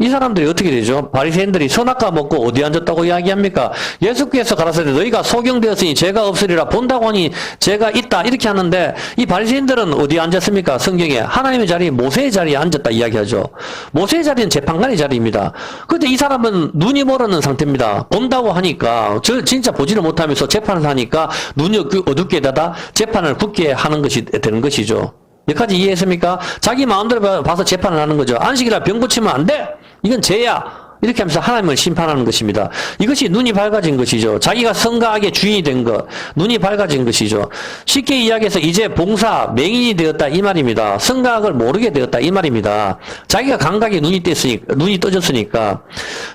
이 사람들이 어떻게 되죠? 바리새인들이 선악과 먹고 어디 앉았다고 이야기합니까? 예수께서 가라사대 너희가 소경되었으니 죄가 없으리라 본다고 하니 죄가 있다 이렇게 하는데, 이 바리새인들은 어디 앉았습니까? 성경에 하나님의 자리, 모세의 자리에 앉았다 이야기하죠. 모세의 자리는 재판관의 자리입니다. 그런데 이 사람은 눈이 멀었는 상태입니다. 본다고 하니까 진짜 보지를 못하면서 재판을 하니까 눈이 어둡게 되다 재판을 굳게 하는 것이 되는 것이죠. 여기까지 이해했습니까? 자기 마음대로 봐서 재판을 하는 거죠. 안식이라 병 고치면 안 돼! 이건 죄야! 이렇게 하면서 하나님을 심판하는 것입니다. 이것이 눈이 밝아진 것이죠. 자기가 선과악의 주인이 된 것, 눈이 밝아진 것이죠. 쉽게 이야기해서 이제 봉사, 맹인이 되었다 이 말입니다. 선과악을 모르게 되었다 이 말입니다. 자기가 감각에 눈이 떠졌으니까.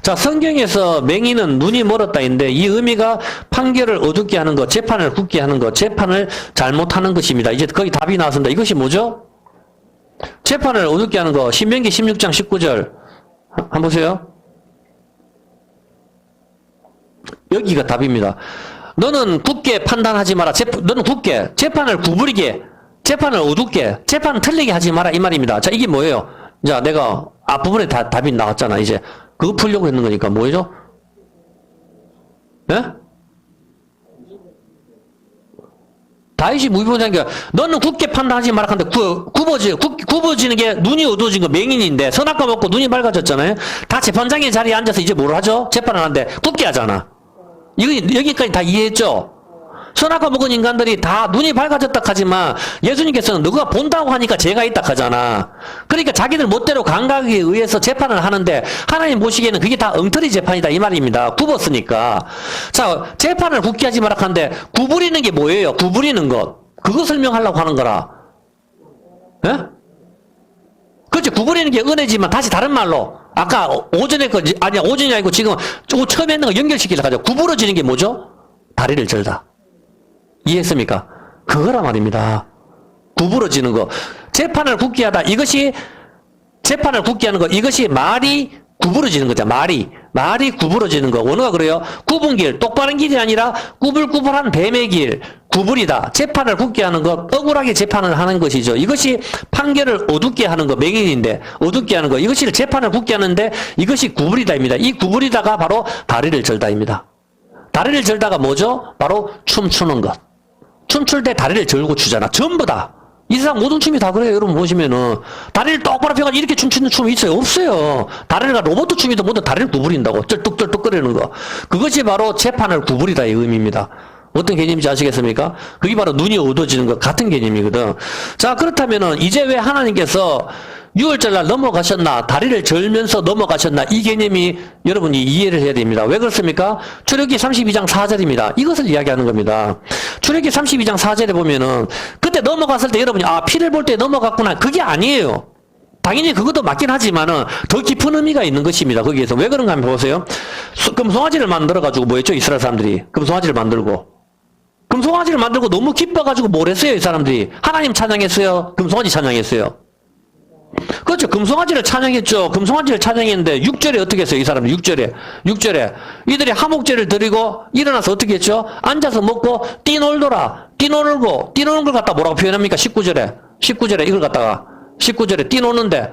자, 성경에서 맹인은 눈이 멀었다인데 이 의미가 판결을 어둡게 하는 것, 재판을 굳게 하는 것, 재판을 잘못하는 것입니다. 이제 거기 답이 나왔습니다. 이것이 뭐죠? 재판을 어둡게 하는 것, 신명기 16장 19절 한번 보세요. 여기가 답입니다. 너는 굳게 판단하지 마라. 너는 굳게, 재판을 구부리게, 재판을 어둡게, 재판을 틀리게 하지 마라. 이 말입니다. 자, 이게 뭐예요? 자, 내가 앞부분에 답이 나왔잖아. 이제 그거 풀려고 했는 거니까 뭐죠? 예? 다윗이 무비보자는 게 너는 굳게 판단하지 마라 하는데 굽어지는 게 눈이 어두워진 거 맹인인데 선악과 먹고 눈이 밝아졌잖아요. 다 재판장의 자리에 앉아서 이제 뭘 하죠? 재판을 하는데 굳게 하잖아. 이거 여기까지 다 이해했죠? 선악과 먹은 인간들이 다 눈이 밝아졌다 하지만 예수님께서는 너가 본다고 하니까 죄가 있다 하잖아. 그러니까 자기들 멋대로 감각에 의해서 재판을 하는데 하나님 보시기에는 그게 다 엉터리 재판이다 이 말입니다. 굽었으니까. 자, 재판을 굳게 하지 마라 하는데 구부리는 게 뭐예요? 구부리는 것. 그거 설명하려고 하는 거라. 예? 그렇지. 구부리는 게 은혜지만 다시 다른 말로 아까 오전에 아니야 오전이 아니고 지금 처음에 있는 거 연결시키려고 하죠. 구부러지는 게 뭐죠? 다리를 절다. 이해했습니까? 그거라 말입니다. 구부러지는 거. 재판을 굳게 하다. 재판을 굳게 하는 거. 이것이 말이 구부러지는 거죠. 말이 구부러지는 거. 원어가 그래요. 굽은 길, 똑바른 길이 아니라 구불구불한 뱀의 길, 구불이다. 재판을 굳게 하는 것, 억울하게 재판을 하는 것이죠. 이것이 판결을 어둡게 하는 거, 맹인인데 어둡게 하는 거. 이것이 재판을 굳게 하는데 이것이 구불이다입니다. 이 구불이다가 바로 다리를 절다입니다. 다리를 절다가 뭐죠? 바로 춤추는 것. 춤출 때 다리를 절고 추잖아. 전부 다. 이 세상 모든 춤이 다 그래요. 여러분 보시면은 다리를 똑바로 펴가지고 이렇게 춤추는 춤이 있어요? 없어요. 다리가 로봇 춤이도 모두 다리를 구부린다고 쩔뚝쩔뚝 거리는 거. 그것이 바로 재판을 구부리다의 의미입니다. 어떤 개념인지 아시겠습니까? 그게 바로 눈이 어두워지는 것 같은 개념이거든. 자, 그렇다면은 이제 왜 하나님께서 6월절날 넘어가셨나, 다리를 절면서 넘어가셨나, 이 개념이 여러분이 이해를 해야 됩니다. 왜 그렇습니까? 출애굽기 32장 4절입니다. 이것을 이야기하는 겁니다. 출애굽기 32장 4절에 보면은 그때 넘어갔을 때 여러분이 피를 볼 때 넘어갔구나. 그게 아니에요. 당연히 그것도 맞긴 하지만은 더 깊은 의미가 있는 것입니다. 거기에서 왜 그런가 한번 보세요. 금송아지를 만들어가지고 뭐 했죠? 이스라엘 사람들이 금송아지를 만들고 너무 기뻐가지고 뭘 했어요? 이 사람들이 하나님 찬양했어요? 금송아지 찬양했어요? 그렇죠. 금송아지를 찬양했죠. 금송아지를 찬양했는데 6절에 어떻게 했어요? 이 사람들 6절에 이들이 하목제를 드리고 일어나서 어떻게 했죠? 앉아서 먹고 뛰놀더라. 뛰노는 걸 갖다 뭐라고 표현합니까? 19절에 이걸 갖다가 19절에 뛰노는데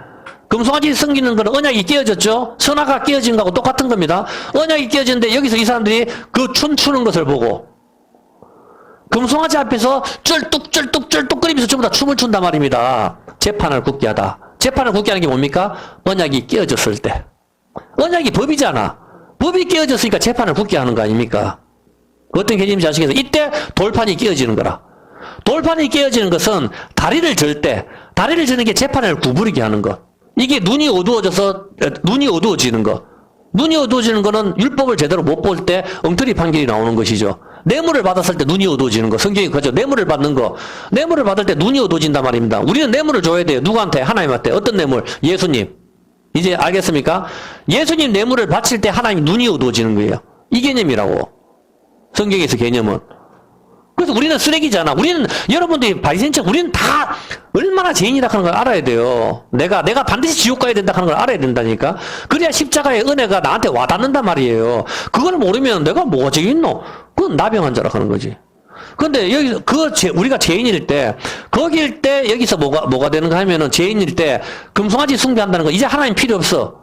금송아지 섬기는 거는 언약이 깨어졌죠. 선화가 깨어진 거하고 똑같은 겁니다. 언약이 깨어졌는데 여기서 이 사람들이 그 춤추는 것을 보고 금송아지 앞에서 쩔뚝쩔뚝거리면서 전부 다 춤을 춘단 말입니다. 재판을 굳게 하다. 재판을 굳게 하는 게 뭡니까? 언약이 깨어졌을 때. 언약이 법이잖아. 법이 깨어졌으니까 재판을 굳게 하는 거 아닙니까? 어떤 개념인지 아시겠어요? 이때 돌판이 깨어지는 거라. 돌판이 깨어지는 것은 다리를 절 때, 다리를 저는 게 재판을 구부리게 하는 것. 이게 눈이 어두워지는 것. 눈이 어두워지는 거는 율법을 제대로 못 볼 때 엉터리 판결이 나오는 것이죠. 뇌물을 받았을 때 눈이 어두워지는 거. 성경이 그죠. 뇌물을 받는 거. 뇌물을 받을 때 눈이 어두워진단 말입니다. 우리는 뇌물을 줘야 돼요. 누구한테? 하나님한테. 어떤 뇌물? 예수님. 이제 알겠습니까? 예수님 뇌물을 바칠 때 하나님 눈이 어두워지는 거예요. 이 개념이라고. 성경에서 개념은. 그래서 우리는 쓰레기잖아. 우리는, 여러분들이 바리새인처럼 우리는 다 얼마나 죄인이라 하는 걸 알아야 돼요. 내가 반드시 지옥 가야 된다 하는 걸 알아야 된다니까. 그래야 십자가의 은혜가 나한테 와닿는단 말이에요. 그걸 모르면 내가 뭐가 죄 있노? 그건 나병한 자라 하는 거지. 근데 여기서 우리가 죄인일 때, 거기일 때 여기서 뭐가 되는가 하면은 죄인일 때 금송아지 숭배한다는 거 이제 하나님 필요 없어.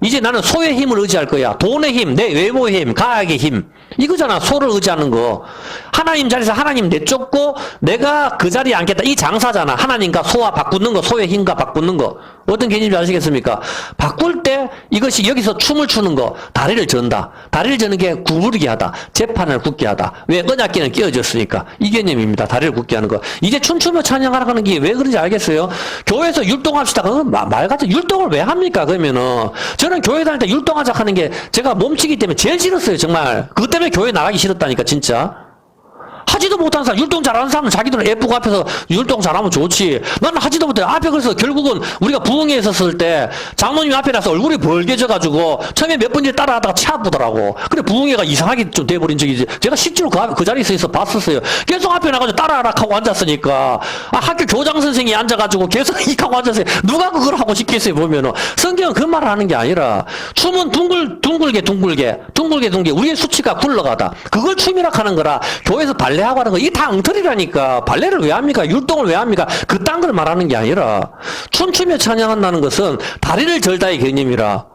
이제 나는 소의 힘을 의지할 거야. 돈의 힘, 내 외모의 힘, 가학의 힘. 이거잖아. 소를 의지하는 거. 하나님 자리에서 하나님 내쫓고 내가 그 자리에 앉겠다. 이 장사잖아. 하나님과 소와 바꾸는 거, 소의 힘과 바꾸는 거. 어떤 개념인지 아시겠습니까? 바꿀 때 이것이 여기서 춤을 추는 거, 다리를 전다. 다리를 저는 게 구부리게 하다. 재판을 굳게 하다. 왜? 언약궤는 끼어졌으니까. 이 개념입니다. 다리를 굳게 하는 거. 이제 춤추며 찬양하라고 하는 게 왜 그런지 알겠어요? 교회에서 율동합시다. 말 같은 율동을 왜 합니까? 그러면은. 저는 교회 다닐 때 율동하자 하는 게 제가 몸치기 때문에 제일 싫었어요. 정말. 그것 때문에 교회 나가기 싫었다니까 진짜. 하지도 못하는 사람, 율동 잘하는 사람은 자기들은 예쁘고 앞에서 율동 잘하면 좋지. 나는 하지도 못해. 앞에 그래서 결국은 우리가 부흥회에 있었을 때 장모님 앞에 나서 얼굴이 벌개져가지고 처음에 몇 번째 따라하다가 치 아프더라고. 근데 부흥회가 이상하게 좀 돼버린 적이 제가 실제로 그 자리에 서 봤었어요. 계속 앞에 나가지고 따라하라 하고 앉았으니까. 학교 교장 선생님이 앉아가지고 계속 이하고 앉았어요. 누가 그걸 하고 싶겠어요 보면은. 성경은 그 말을 하는 게 아니라 춤은 둥글게 우리의 수치가 굴러가다. 그걸 춤이라 하는 거라. 교회에서 발레하고 하는 거 이게 다 엉터리라니까. 발레를 왜 합니까? 율동을 왜 합니까? 그딴 걸 말하는 게 아니라 춤추며 찬양한다는 것은 다리를 절다의 개념이라.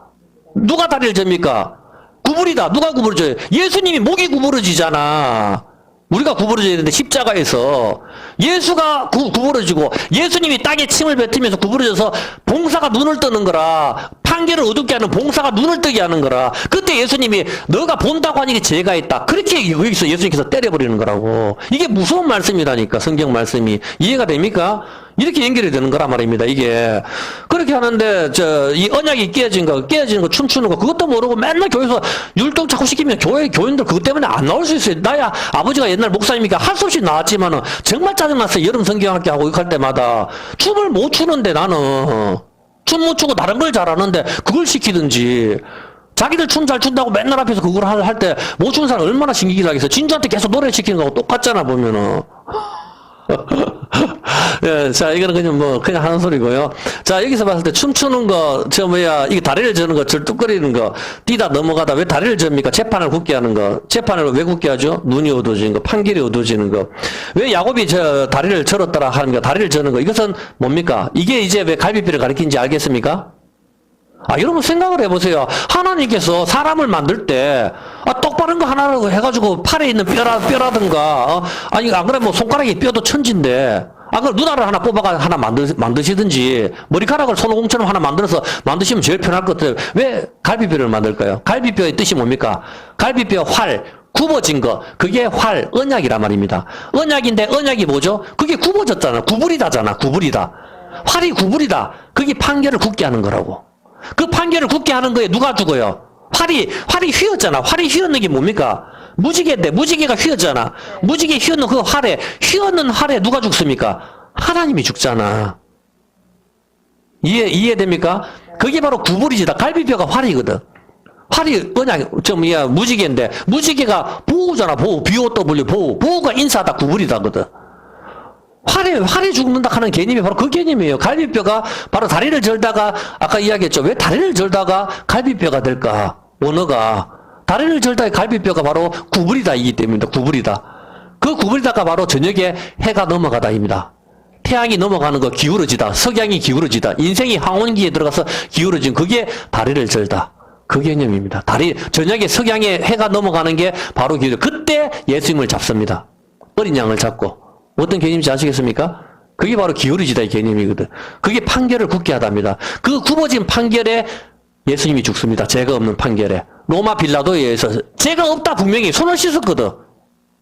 누가 다리를 접니까? 구부리다. 누가 구부러져요? 예수님이 목이 구부러지잖아. 우리가 구부러져야 되는데 십자가에서 예수가 구부러지고 예수님이 땅에 침을 뱉으면서 구부러져서 봉사가 눈을 뜨는 거라. 판결을 어둡게 하는 봉사가 눈을 뜨게 하는 거라. 그때 예수님이 너가 본다고 하니 죄가 있다. 그렇게 여기서 예수님께서 때려버리는 거라고. 이게 무서운 말씀이라니까, 성경 말씀이. 이해가 됩니까? 이렇게 연결이 되는 거란 말입니다, 이게. 그렇게 하는데, 이 언약이 깨어지는 거, 춤추는 거, 그것도 모르고 맨날 교회에서 율동 자꾸 시키면 교인들 그것 때문에 안 나올 수 있어요. 나야 아버지가 옛날 목사님이니까 할 수 없이 나왔지만은 정말 짜증났어요. 여름 성경학교 하고 할 때마다. 춤을 못 추는데 나는. 춤 못 추고 다른 걸 잘하는데 그걸 시키든지. 자기들 춤 잘 춘다고 맨날 앞에서 그걸 할 때 못 추는 사람 얼마나 신기하게 하겠어. 진주한테 계속 노래 시키는 거하고 똑같잖아, 보면은. 예, 자, 이거는 그냥 하는 소리고요. 자, 여기서 봤을 때 춤추는 거, 이게 다리를 저는 거, 절뚝거리는 거, 뛰다 넘어가다 왜 다리를 접니까? 재판을 굳게 하는 거. 재판을 왜 굳게 하죠? 눈이 어두워지는 거, 판결이 어두워지는 거. 왜 야곱이 다리를 절었더라 하는 거, 다리를 저는 거. 이것은 뭡니까? 이게 이제 왜 갈비뼈를 가리킨지 알겠습니까? 여러분 생각을 해보세요. 하나님께서 사람을 만들 때, 똑바른 거 하나라고 해가지고 팔에 있는 뼈라든가, 아니, 안 그러면 손가락에 뼈도 천진데, 그럼 누나를 하나 뽑아가 하나 만드시든지, 머리카락을 손오공처럼 하나 만드시면 제일 편할 것 같아요. 왜 갈비뼈를 만들까요? 갈비뼈의 뜻이 뭡니까? 갈비뼈 활, 굽어진 거, 그게 활, 언약이란 말입니다. 언약인데, 언약이 뭐죠? 그게 굽어졌잖아. 구부리다잖아, 구부리다. 활이 구부리다. 그게 판결을 굳게 하는 거라고. 그 판결을 굳게 하는 거에 누가 죽어요? 활이 휘었잖아. 활이 휘었는 게 뭡니까? 무지개인데, 무지개가 휘었잖아. 무지개 휘었는 그 휘었는 활에 누가 죽습니까? 하나님이 죽잖아. 이해됩니까? 그게 바로 구부리지다. 갈비뼈가 활이거든. 활이 무지개인데, 무지개가 보호잖아, 보호. BOW, 보호. 보호가 인사다, 구부리다거든. 활이 죽는다 하는 개념이 바로 그 개념이에요. 갈비뼈가 바로 다리를 절다가, 아까 이야기했죠. 왜 다리를 절다가 갈비뼈가 될까? 원어가. 다리를 절다의 갈비뼈가 바로 구부리다이기 때문입니다. 구부리다. 그 구부리다가 바로 저녁에 해가 넘어가다입니다. 태양이 넘어가는 거 기울어지다. 석양이 기울어지다. 인생이 황혼기에 들어가서 기울어진 그게 다리를 절다. 그 개념입니다. 저녁에 석양에 해가 넘어가는 게 바로 그때 예수님을 잡습니다. 어린 양을 잡고. 어떤 개념인지 아시겠습니까? 그게 바로 기울어지다의 개념이거든. 그게 판결을 굳게 하답니다. 그 굽어진 판결에 예수님이 죽습니다. 죄가 없는 판결에. 로마 빌라도에 의해서 죄가 없다 분명히 손을 씻었거든.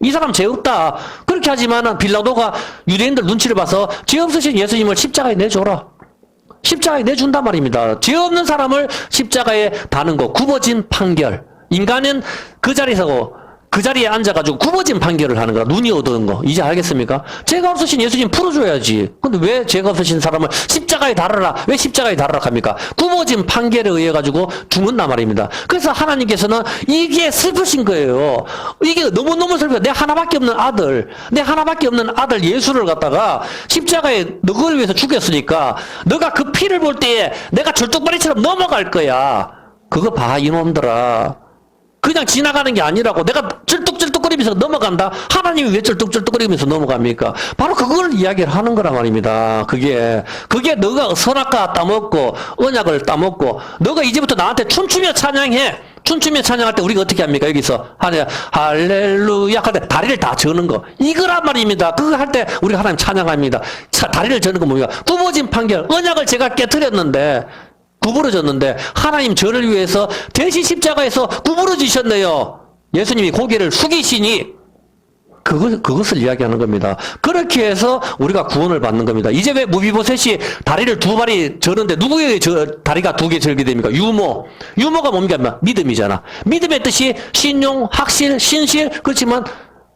이 사람 죄 없다. 그렇게 하지만은 빌라도가 유대인들 눈치를 봐서 죄 없으신 예수님을 십자가에 내줘라. 십자가에 내준단 말입니다. 죄 없는 사람을 십자가에 다는 거. 굽어진 판결. 인간은 그 자리에 앉아가지고 굽어진 판결을 하는 거야. 눈이 어두운 거. 이제 알겠습니까? 죄가 없으신 예수님 풀어줘야지. 근데 왜 죄가 없으신 사람을 십자가에 달아라. 왜 십자가에 달아라 합니까? 굽어진 판결에 의해가지고 죽는단 말입니다. 그래서 하나님께서는 이게 슬프신 거예요. 이게 너무너무 슬퍼요. 내 하나밖에 없는 아들 예수를 갖다가 십자가에 너를 위해서 죽였으니까 너가 그 피를 볼 때에 내가 절뚝발이처럼 넘어갈 거야. 그거 봐, 이놈들아. 그냥 지나가는 게 아니라고. 내가 쩔뚝쩔뚝거리면서 넘어간다? 하나님이 왜 쩔뚝쩔뚝거리면서 넘어갑니까? 바로 그걸 이야기를 하는 거란 말입니다. 그게 너가 선악과 따먹고, 언약을 따먹고, 너가 이제부터 나한테 춤추며 찬양해. 춤추며 찬양할 때 우리가 어떻게 합니까? 여기서. 할렐루야. 할 때 다리를 다 저는 거. 이거란 말입니다. 그거 할 때 우리가 하나님 찬양합니다. 다리를 저는 거 뭡니까? 굽어진 판결. 언약을 제가 깨트렸는데, 구부러졌는데 하나님 저를 위해서 대신 십자가에서 구부러지셨네요. 예수님이 고개를 숙이시니 그것을 이야기하는 겁니다. 그렇게 해서 우리가 구원을 받는 겁니다. 이제 왜 무비보셋이 다리를 두 발이 저는데 누구의 다리가 두 개 절게 됩니까? 유모가 뭡니까? 믿음이잖아. 믿음의 뜻이 신용, 확실, 신실. 그렇지만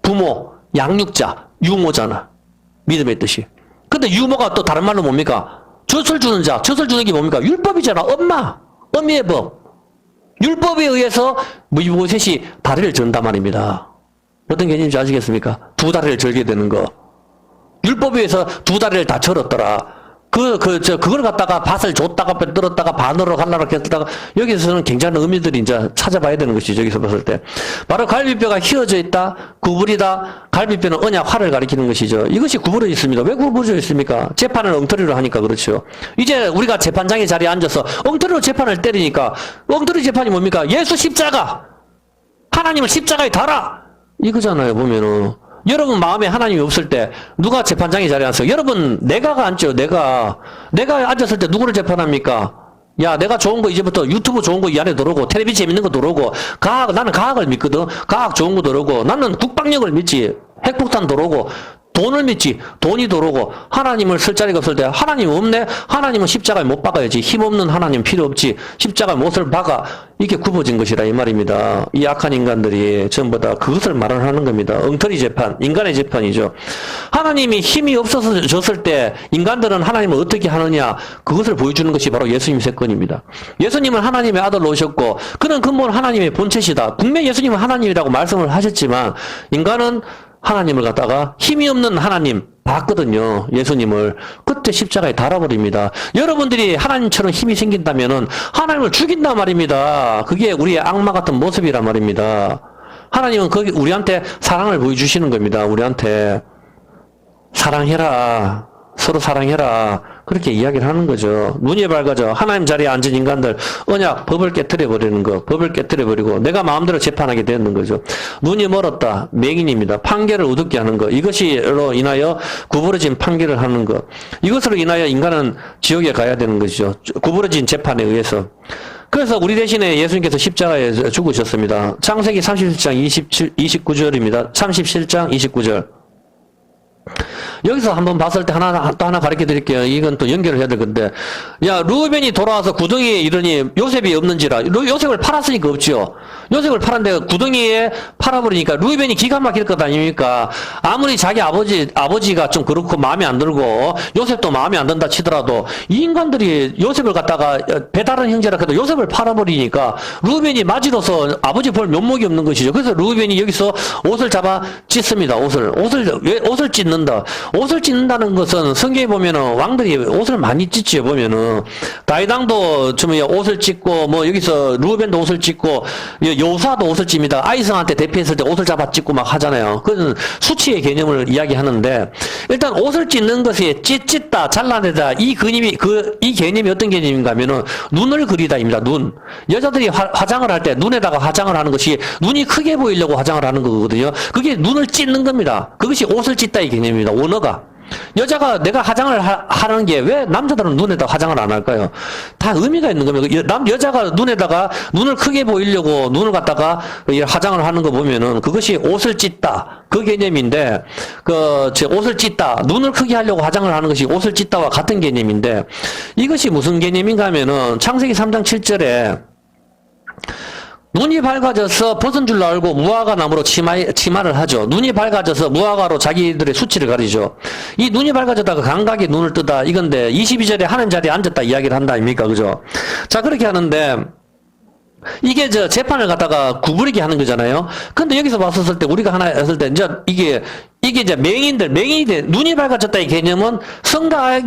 부모, 양육자, 유모잖아. 믿음의 뜻이. 근데 유모가 또 다른 말로 뭡니까? 젖을 주는 게 뭡니까? 율법이잖아. 어미의 법. 율법에 의해서 무비보셋이 다리를 전단 말입니다. 어떤 개념인지 아시겠습니까? 두 다리를 절게 되는 거. 율법에 의해서 두 다리를 다 절었더라. 그걸 갖다가 밭을 줬다가 빼들었다가 반으로 갈라로 했다가 여기서는 굉장한 의미들이 이제 찾아봐야 되는 것이죠. 여기서 봤을 때. 바로 갈비뼈가 휘어져 있다, 구부리다, 갈비뼈는 언약 활을 가리키는 것이죠. 이것이 구부러져 있습니다. 왜 구부러져 있습니까? 재판을 엉터리로 하니까 그렇죠. 이제 우리가 재판장의 자리에 앉아서 엉터리로 재판을 때리니까 엉터리 재판이 뭡니까? 예수 십자가! 하나님을 십자가에 달아! 이거잖아요, 보면은. 여러분 마음에 하나님이 없을 때 누가 재판장의 자리에 앉아서 여러분 내가가 앉죠. 내가 앉았을 때 누구를 재판합니까? 야, 내가 좋은 거 이제부터 유튜브 좋은 거 이 안에 들어오고, 텔레비전 재밌는 거 들어오고, 나는 과학을 믿거든. 과학 좋은 거 들어오고, 나는 국방력을 믿지. 핵폭탄 들어오고, 돈을 믿지. 돈이 들어오고, 하나님을 쓸 자리가 없을 때, 하나님 없네? 하나님은 십자가에 못 박아야지. 힘없는 하나님 필요 없지. 십자가에 못을 박아. 이게 굽어진 것이라 이 말입니다. 이 악한 인간들이 전부 다 그것을 말을 하는 겁니다. 엉터리 재판, 인간의 재판이죠. 하나님이 힘이 없어졌을 때 인간들은 하나님을 어떻게 하느냐, 그것을 보여주는 것이 바로 예수님 사건입니다. 예수님은 하나님의 아들로 오셨고 그는 근본 하나님의 본체시다. 분명히 예수님은 하나님이라고 말씀을 하셨지만 인간은 하나님을 갖다가 힘이 없는 하나님 봤거든요. 예수님을. 그때 십자가에 달아버립니다. 여러분들이 하나님처럼 힘이 생긴다면은 하나님을 죽인단 말입니다. 그게 우리의 악마 같은 모습이란 말입니다. 하나님은 거기 우리한테 사랑을 보여주시는 겁니다. 우리한테 사랑해라. 서로 사랑해라. 그렇게 이야기를 하는 거죠. 눈이 밝아져. 하나님 자리에 앉은 인간들, 언약, 법을 깨뜨려버리는 거. 법을 깨뜨려버리고 내가 마음대로 재판하게 되는 거죠. 눈이 멀었다. 맹인입니다. 판결을 어둡게 하는 거. 이것으로 인하여 구부러진 판결을 하는 거. 이것으로 인하여 인간은 지옥에 가야 되는 것이죠. 구부러진 재판에 의해서. 그래서 우리 대신에 예수님께서 십자가에 죽으셨습니다. 창세기 37장 29절입니다. 37장 29절. 여기서 한번 봤을 때 또 하나 가르쳐 드릴게요. 이건 또 연결을 해야 될 건데. 야, 루벤이 돌아와서 구덩이에 이르니 요셉이 없는지라. 요셉을 팔았으니까 없지요. 요셉을 팔았는데 구덩이에 팔아버리니까 루벤이 기가 막힐 것 아닙니까? 아무리 자기 아버지가 좀 그렇고 마음에 안 들고 요셉도 마음에 안 든다 치더라도 이 인간들이 요셉을 갖다가 배다른 형제라 해도 요셉을 팔아버리니까 루벤이 맞이로서 아버지 볼 면목이 없는 것이죠. 그래서 루벤이 여기서 옷을 잡아 찢습니다. 왜 옷을 찢는다. 옷을 찢는다는 것은 성경에 보면은 왕들이 옷을 많이 찢지요. 보면은 다윗왕도 좀 옷을 찢고 뭐 여기서 루벤도 옷을 찢고 요사도 옷을 찢습니다. 아이성한테 대피했을 때 옷을 잡아 찢고 막 하잖아요. 그건 수치의 개념을 이야기하는데 일단 옷을 찢는 것이 찢다 잘라내다 이 개념이 어떤 개념인가 하면은 눈을 그리다입니다. 눈. 여자들이 화장을 할 때 눈에다가 화장을 하는 것이 눈이 크게 보이려고 화장을 하는 거거든요. 그게 눈을 찢는 겁니다. 그것이 옷을 찢다 이 개념입니다. 원어가. 여자가 내가 화장을 하는 게 왜 남자들은 눈에다 화장을 안 할까요? 다 의미가 있는 겁니다. 여자가 눈을 크게 보이려고 눈을 갖다가 화장을 하는 거 보면은 그것이 옷을 찢다. 그 개념인데, 옷을 찢다. 눈을 크게 하려고 화장을 하는 것이 옷을 찢다와 같은 개념인데, 이것이 무슨 개념인가 하면은 창세기 3장 7절에 눈이 밝아져서 벗은 줄 알고 무화과 나무로 치마를 하죠. 눈이 밝아져서 무화과로 자기들의 수치를 가리죠. 이 눈이 밝아졌다가 감각이 눈을 뜨다 이건데 22절에 하는 자리에 앉았다 이야기를 한다 아닙니까? 그죠? 자, 그렇게 하는데 이게 재판을 갖다가 구부리게 하는 거잖아요. 근데 여기서 봤었을 때 우리가 하나 했을 때 이게 이제 맹인이 눈이 밝아졌다 이 개념은 선과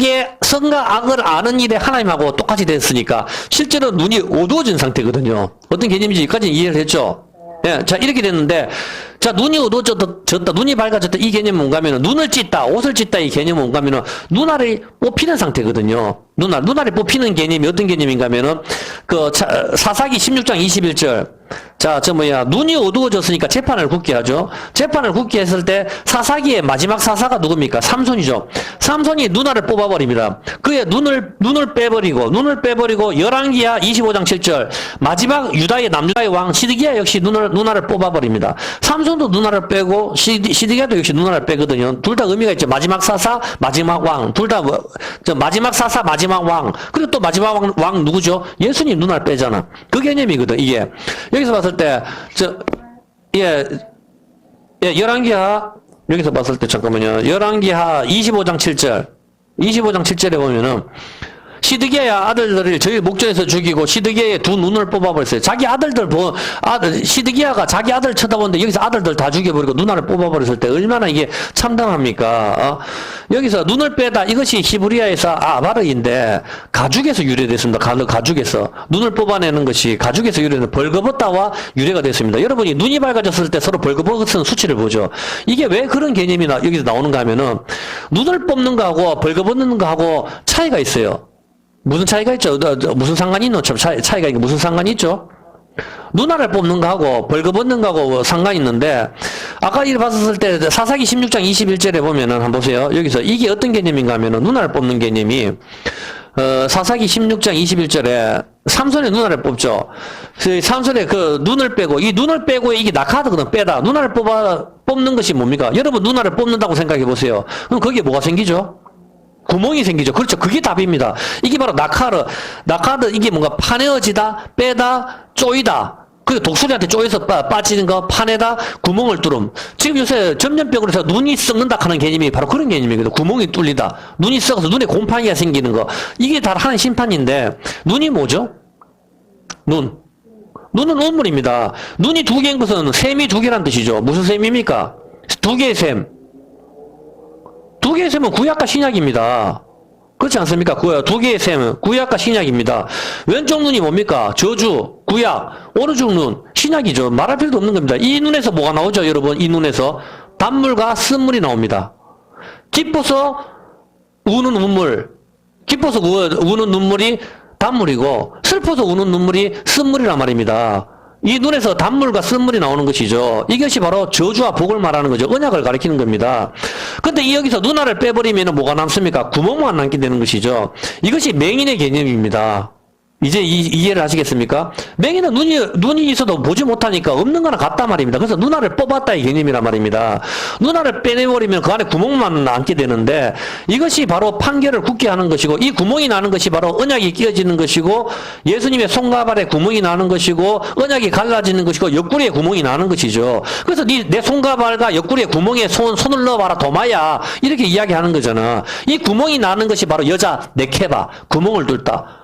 악을 아는 일에 하나님하고 똑같이 됐으니까 실제로 눈이 어두워진 상태거든요. 어떤 개념인지 여기까지 이해를 했죠. 예, 자, 이렇게 됐는데, 자, 눈이 어두워졌다, 눈이 밝아졌다, 이 개념은 뭔가 하면은, 눈을 찢다, 옷을 찢다, 이 개념은 뭔가 하면은, 눈알이 뽑히는 상태거든요. 눈알이 뽑히는 개념이 어떤 개념인가 하면은, 사사기 16장 21절. 자, 눈이 어두워졌으니까 재판을 굳게 하죠. 재판을 굳게 했을 때, 사사기의 마지막 사사가 누굽니까? 삼손이죠. 삼손이 눈알을 뽑아버립니다. 그의 눈을 빼버리고, 열왕기하 25장 7절. 마지막 남유다의 왕, 시드기야 역시 눈알을 뽑아버립니다. 삼손도 눈알을 빼고, 시드기야도 역시 눈알을 빼거든요. 둘 다 의미가 있죠. 마지막 사사, 마지막 왕. 둘 다, 마지막 사사, 마지막 왕. 그리고 또 마지막 왕 누구죠? 예수님 눈알 빼잖아. 그 개념이거든, 이게. 여기서 봤을 때, 열왕기하, 여기서 봤을 때, 잠깐만요. 열왕기하 25장 7절. 25장 7절에 보면은, 시드기야의 아들들을 저희 목전에서 죽이고 시드기야의 두 눈을 뽑아버렸어요. 자기 시드기야가 자기 아들 쳐다보는데 여기서 아들들 다 죽여버리고 눈알을 뽑아버렸을 때 얼마나 이게 참담합니까? 여기서 눈을 빼다 이것이 히브리어에서 아바르인데 가죽에서 유래됐습니다. 가죽에서 눈을 뽑아내는 것이 가죽에서 유래된 벌거벗다와 유래가 됐습니다. 여러분이 눈이 밝아졌을 때 서로 벌거벗은 수치를 보죠. 이게 왜 그런 개념이 여기서 나오는가 하면은 눈을 뽑는 거하고 벌거벗는 거하고 차이가 있어요. 무슨 차이가 있죠? 무슨 상관이 있노? 차이가 있고 무슨 상관이 있죠? 눈알을 뽑는 거하고 벌거벗는 거하고 상관이 있는데 아까 이를 봤었을 때 사사기 16장 21절에 보면은 한번 보세요. 여기서 이게 어떤 개념인가 하면은 눈알 뽑는 개념이 사사기 16장 21절에 삼손의 누나를 뽑죠. 그 삼손의 그 눈을 빼고, 이 눈을 빼고 이게 낙하거든, 빼다. 누나를 뽑는 것이 뭡니까? 여러분 누나를 뽑는다고 생각해 보세요. 그럼 거기에 뭐가 생기죠? 구멍이 생기죠. 그렇죠. 그게 답입니다. 이게 바로 낙하르, 이게 뭔가 파내어지다, 빼다, 쪼이다. 그 독수리한테 쪼여서 빠지는 거, 파내다, 구멍을 뚫음. 지금 요새 전염병으로 해서 눈이 썩는다 하는 개념이 바로 그런 개념이거든. 구멍이 뚫리다. 눈이 썩어서 눈에 곰팡이가 생기는 거. 이게 다 하는 심판인데, 눈이 뭐죠? 눈은 우물입니다. 눈이 두 개인 것은 셈이 두 개란 뜻이죠. 무슨 셈입니까? 두 개의 셈. 두 개의 셈은 구약과 신약입니다. 그렇지 않습니까? 두 개의 셈은 구약과 신약입니다. 왼쪽 눈이 뭡니까? 저주, 구약. 오른쪽 눈, 신약이죠. 말할 필요도 없는 겁니다. 이 눈에서 뭐가 나오죠, 여러분? 이 눈에서 단물과 쓴물이 나옵니다. 기뻐서 우는 눈물, 기뻐서 우는 눈물이 단물이고, 슬퍼서 우는 눈물이 쓴물이란 말입니다. 이 눈에서 단물과 쓴물이 나오는 것이죠. 이것이 바로 저주와 복을 말하는 거죠. 언약을 가리키는 겁니다. 근데 여기서 누나를 빼버리면 뭐가 남습니까? 구멍만 남게 되는 것이죠. 이것이 맹인의 개념입니다. 이제 이해를 하시겠습니까? 맹인은 눈이 있어도 보지 못하니까 없는 거나 같다 말입니다. 그래서 누나를 뽑았다 이 개념이란 말입니다. 누나를 빼내버리면 그 안에 구멍만 남게 되는데 이것이 바로 판결을 굳게 하는 것이고 이 구멍이 나는 것이 바로 언약이 끼어지는 것이고 예수님의 손가발에 구멍이 나는 것이고 언약이 갈라지는 것이고 옆구리에 구멍이 나는 것이죠. 그래서 내 손가발과 옆구리에 구멍에 손을 넣어봐라 도마야 이렇게 이야기하는 거잖아. 이 구멍이 나는 것이 바로 여자 네케바 구멍을 뚫다.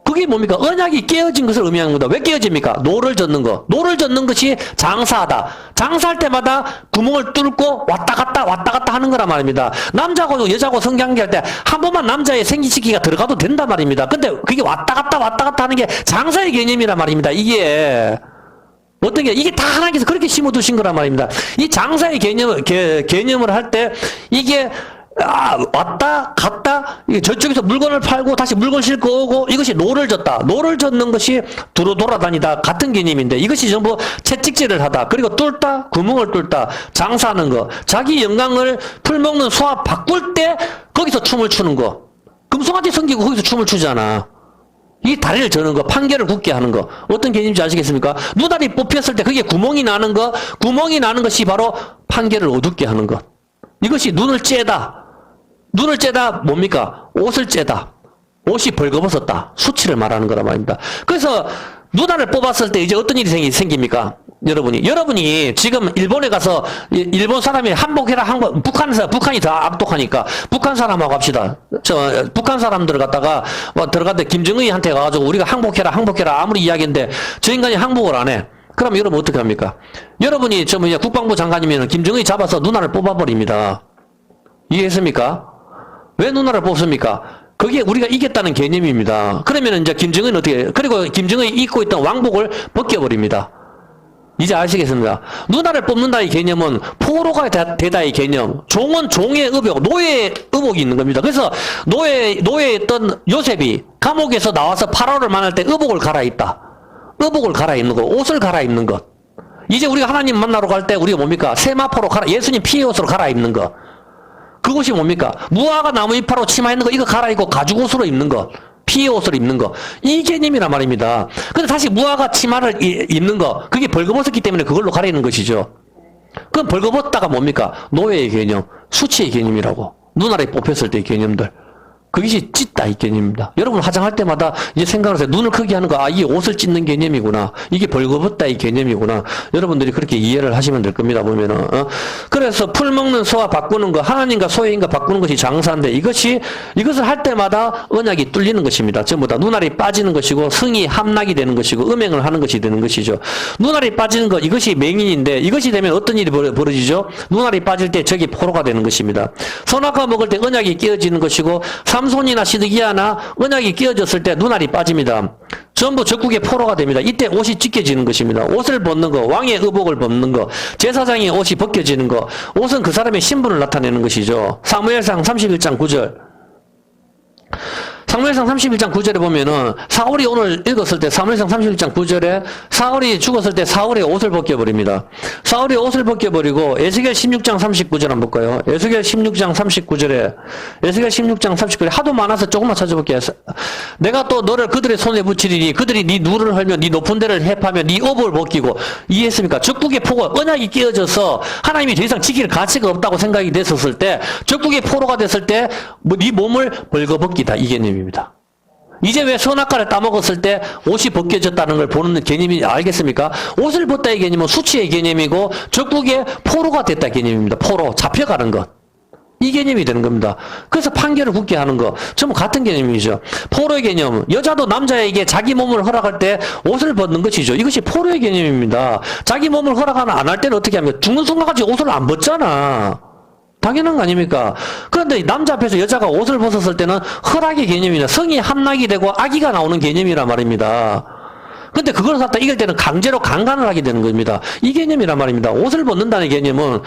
그게 뭡니까? 언약이 깨어진 것을 의미하는 겁니다. 왜 깨어집니까? 노를 젓는 거. 노를 젓는 것이 장사하다. 장사할 때마다 구멍을 뚫고 왔다 갔다 하는 거란 말입니다. 남자하고 여자하고 성관계할 때 한 번만 남자의 생기시기가 들어가도 된단 말입니다. 근데 그게 왔다 갔다 하는 게 장사의 개념이란 말입니다. 이게. 어떤 게, 이게 다 하나님께서 그렇게 심어두신 거란 말입니다. 이 장사의 개념을 할 때 이게 왔다 갔다 저쪽에서 물건을 팔고 다시 물건 싣고 오고 이것이 노를 젓다. 노를 젓는 것이 두루 돌아다니다 같은 개념인데 이것이 전부 채찍질을 하다. 그리고 뚫다. 구멍을 뚫다. 장사하는 거. 자기 영광을 풀먹는 소화 바꿀 때 거기서 춤을 추는 거. 금송아지 섬기고 거기서 춤을 추잖아. 이 다리를 저는 거, 판결을 굳게 하는 거. 어떤 개념인지 아시겠습니까? 누다리 뽑혔을 때 그게 구멍이 나는 거, 구멍이 나는 것이 바로 판결을 어둡게 하는 것. 이것이 눈을 째다. 눈을 째다 뭡니까? 옷을 째다. 옷이 벌거벗었다. 수치를 말하는 거란 말입니다. 그래서 누나를 뽑았을 때 이제 어떤 일이 생깁니까? 여러분이 지금 일본에 가서 일본 사람이 항복해라 북한이 더 악독하니까 북한 사람하고 합시다. 북한 사람들 갖다가 들어갈 때 김정은한테 가가지고 우리가 항복해라 아무리 이야기했는데 저 인간이 항복을 안 해. 그럼 여러분 어떻게 합니까? 여러분이 국방부 장관이면 김정은이 잡아서 누나를 뽑아버립니다. 이해했습니까? 왜 누나를 뽑습니까? 그게 우리가 이겼다는 개념입니다. 그러면 이제 김정은은 어떻게, 그리고 김정은이 입고 있던 왕복을 벗겨버립니다. 이제 아시겠습니다. 누나를 뽑는다 이 개념은 포로가 되다 이 개념. 종은 종의 의복, 노예의 의복이 있는 겁니다. 그래서 노예였던 요셉이 감옥에서 나와서 파라오를 만날 때 의복을 갈아입다. 의복을 갈아입는 것, 옷을 갈아입는 것. 이제 우리가 하나님 만나러 갈 때 우리가 뭡니까? 세마포로 예수님 피의 옷으로 갈아입는 것. 그것이 뭡니까? 무화과 나무 잎으로 치마 있는 거 이거 갈아입고 가죽 옷으로 입는 거. 피의 옷을 입는 거. 이 개념이란 말입니다. 근데 다시 무화과 치마를 입는 거. 그게 벌거벗었기 때문에 그걸로 갈아입는 것이죠. 그럼 벌거벗다가 뭡니까? 노예의 개념, 수치의 개념이라고. 누나를 뽑혔을 때의 개념들. 그것이 찢다 이 개념입니다. 여러분 화장할 때마다 이제 생각을 해서 눈을 크게 하는 거, 이게 옷을 찢는 개념이구나. 이게 벌거벗다 이 개념이구나. 여러분들이 그렇게 이해를 하시면 될 겁니다. 보면은. 그래서 풀먹는 소와 바꾸는 거, 하나님과 소외인과 바꾸는 것이 장사인데 이것을 할 때마다 언약이 뚫리는 것입니다. 전부 다 눈알이 빠지는 것이고 성이 함락이 되는 것이고 음행을 하는 것이 되는 것이죠. 눈알이 빠지는 것, 이것이 맹인인데 이것이 되면 어떤 일이 벌어지죠? 눈알이 빠질 때 저기 포로가 되는 것입니다. 선악과 먹을 때 언약이 끼어지는 것이고 삼손이나 시드기야나 언약이 끼어졌을 때 눈알이 빠집니다. 전부 적국의 포로가 됩니다. 이때 옷이 찢겨지는 것입니다. 옷을 벗는 거, 왕의 의복을 벗는 거, 제사장의 옷이 벗겨지는 거, 옷은 그 사람의 신분을 나타내는 것이죠. 사무엘상 31장 9절. 사무엘상 31장 9절에 보면은 사울이 오늘 읽었을 때 사무엘상 31장 9절에 사울이 죽었을 때 사울의 옷을 벗겨버립니다. 사울의 옷을 벗겨버리고 에스겔 16장 39절 한번 볼까요? 에스겔 16장 39절에 에스겔 16장 39절에 하도 많아서 조금만 찾아볼게요. 내가 또 너를 그들의 손에 붙이리니 그들이 네 누를 헐며 네 높은 데를 해파며 네 업을 벗기고 이해했습니까? 적국의 포가 언약이 깨어져서 하나님이 더 이상 지킬 가치가 없다고 생각이 됐었을 때 적국의 포로가 됐을 때 네 몸을 벌거벗기다 이 개념입니다. 이제 왜 선악과를 따먹었을 때 옷이 벗겨졌다는 걸 보는 개념이 알겠습니까? 옷을 벗다의 개념은 수치의 개념이고 적국의 포로가 됐다 개념입니다. 포로, 잡혀가는 것. 이 개념이 되는 겁니다. 그래서 판결을 굳게 하는 거 전부 같은 개념이죠. 포로의 개념, 여자도 남자에게 자기 몸을 허락할 때 옷을 벗는 것이죠. 이것이 포로의 개념입니다. 자기 몸을 허락 안 할 때는 어떻게 합니까? 죽는 순간까지 옷을 안 벗잖아. 당연한 거 아닙니까? 그런데 남자 앞에서 여자가 옷을 벗었을 때는 허락의 개념이나 성이 함락이 되고 아기가 나오는 개념이란 말입니다. 근데 그걸 갖다 이길 때는 강제로 강간을 하게 되는 겁니다. 이 개념이란 말입니다. 옷을 벗는다는 개념은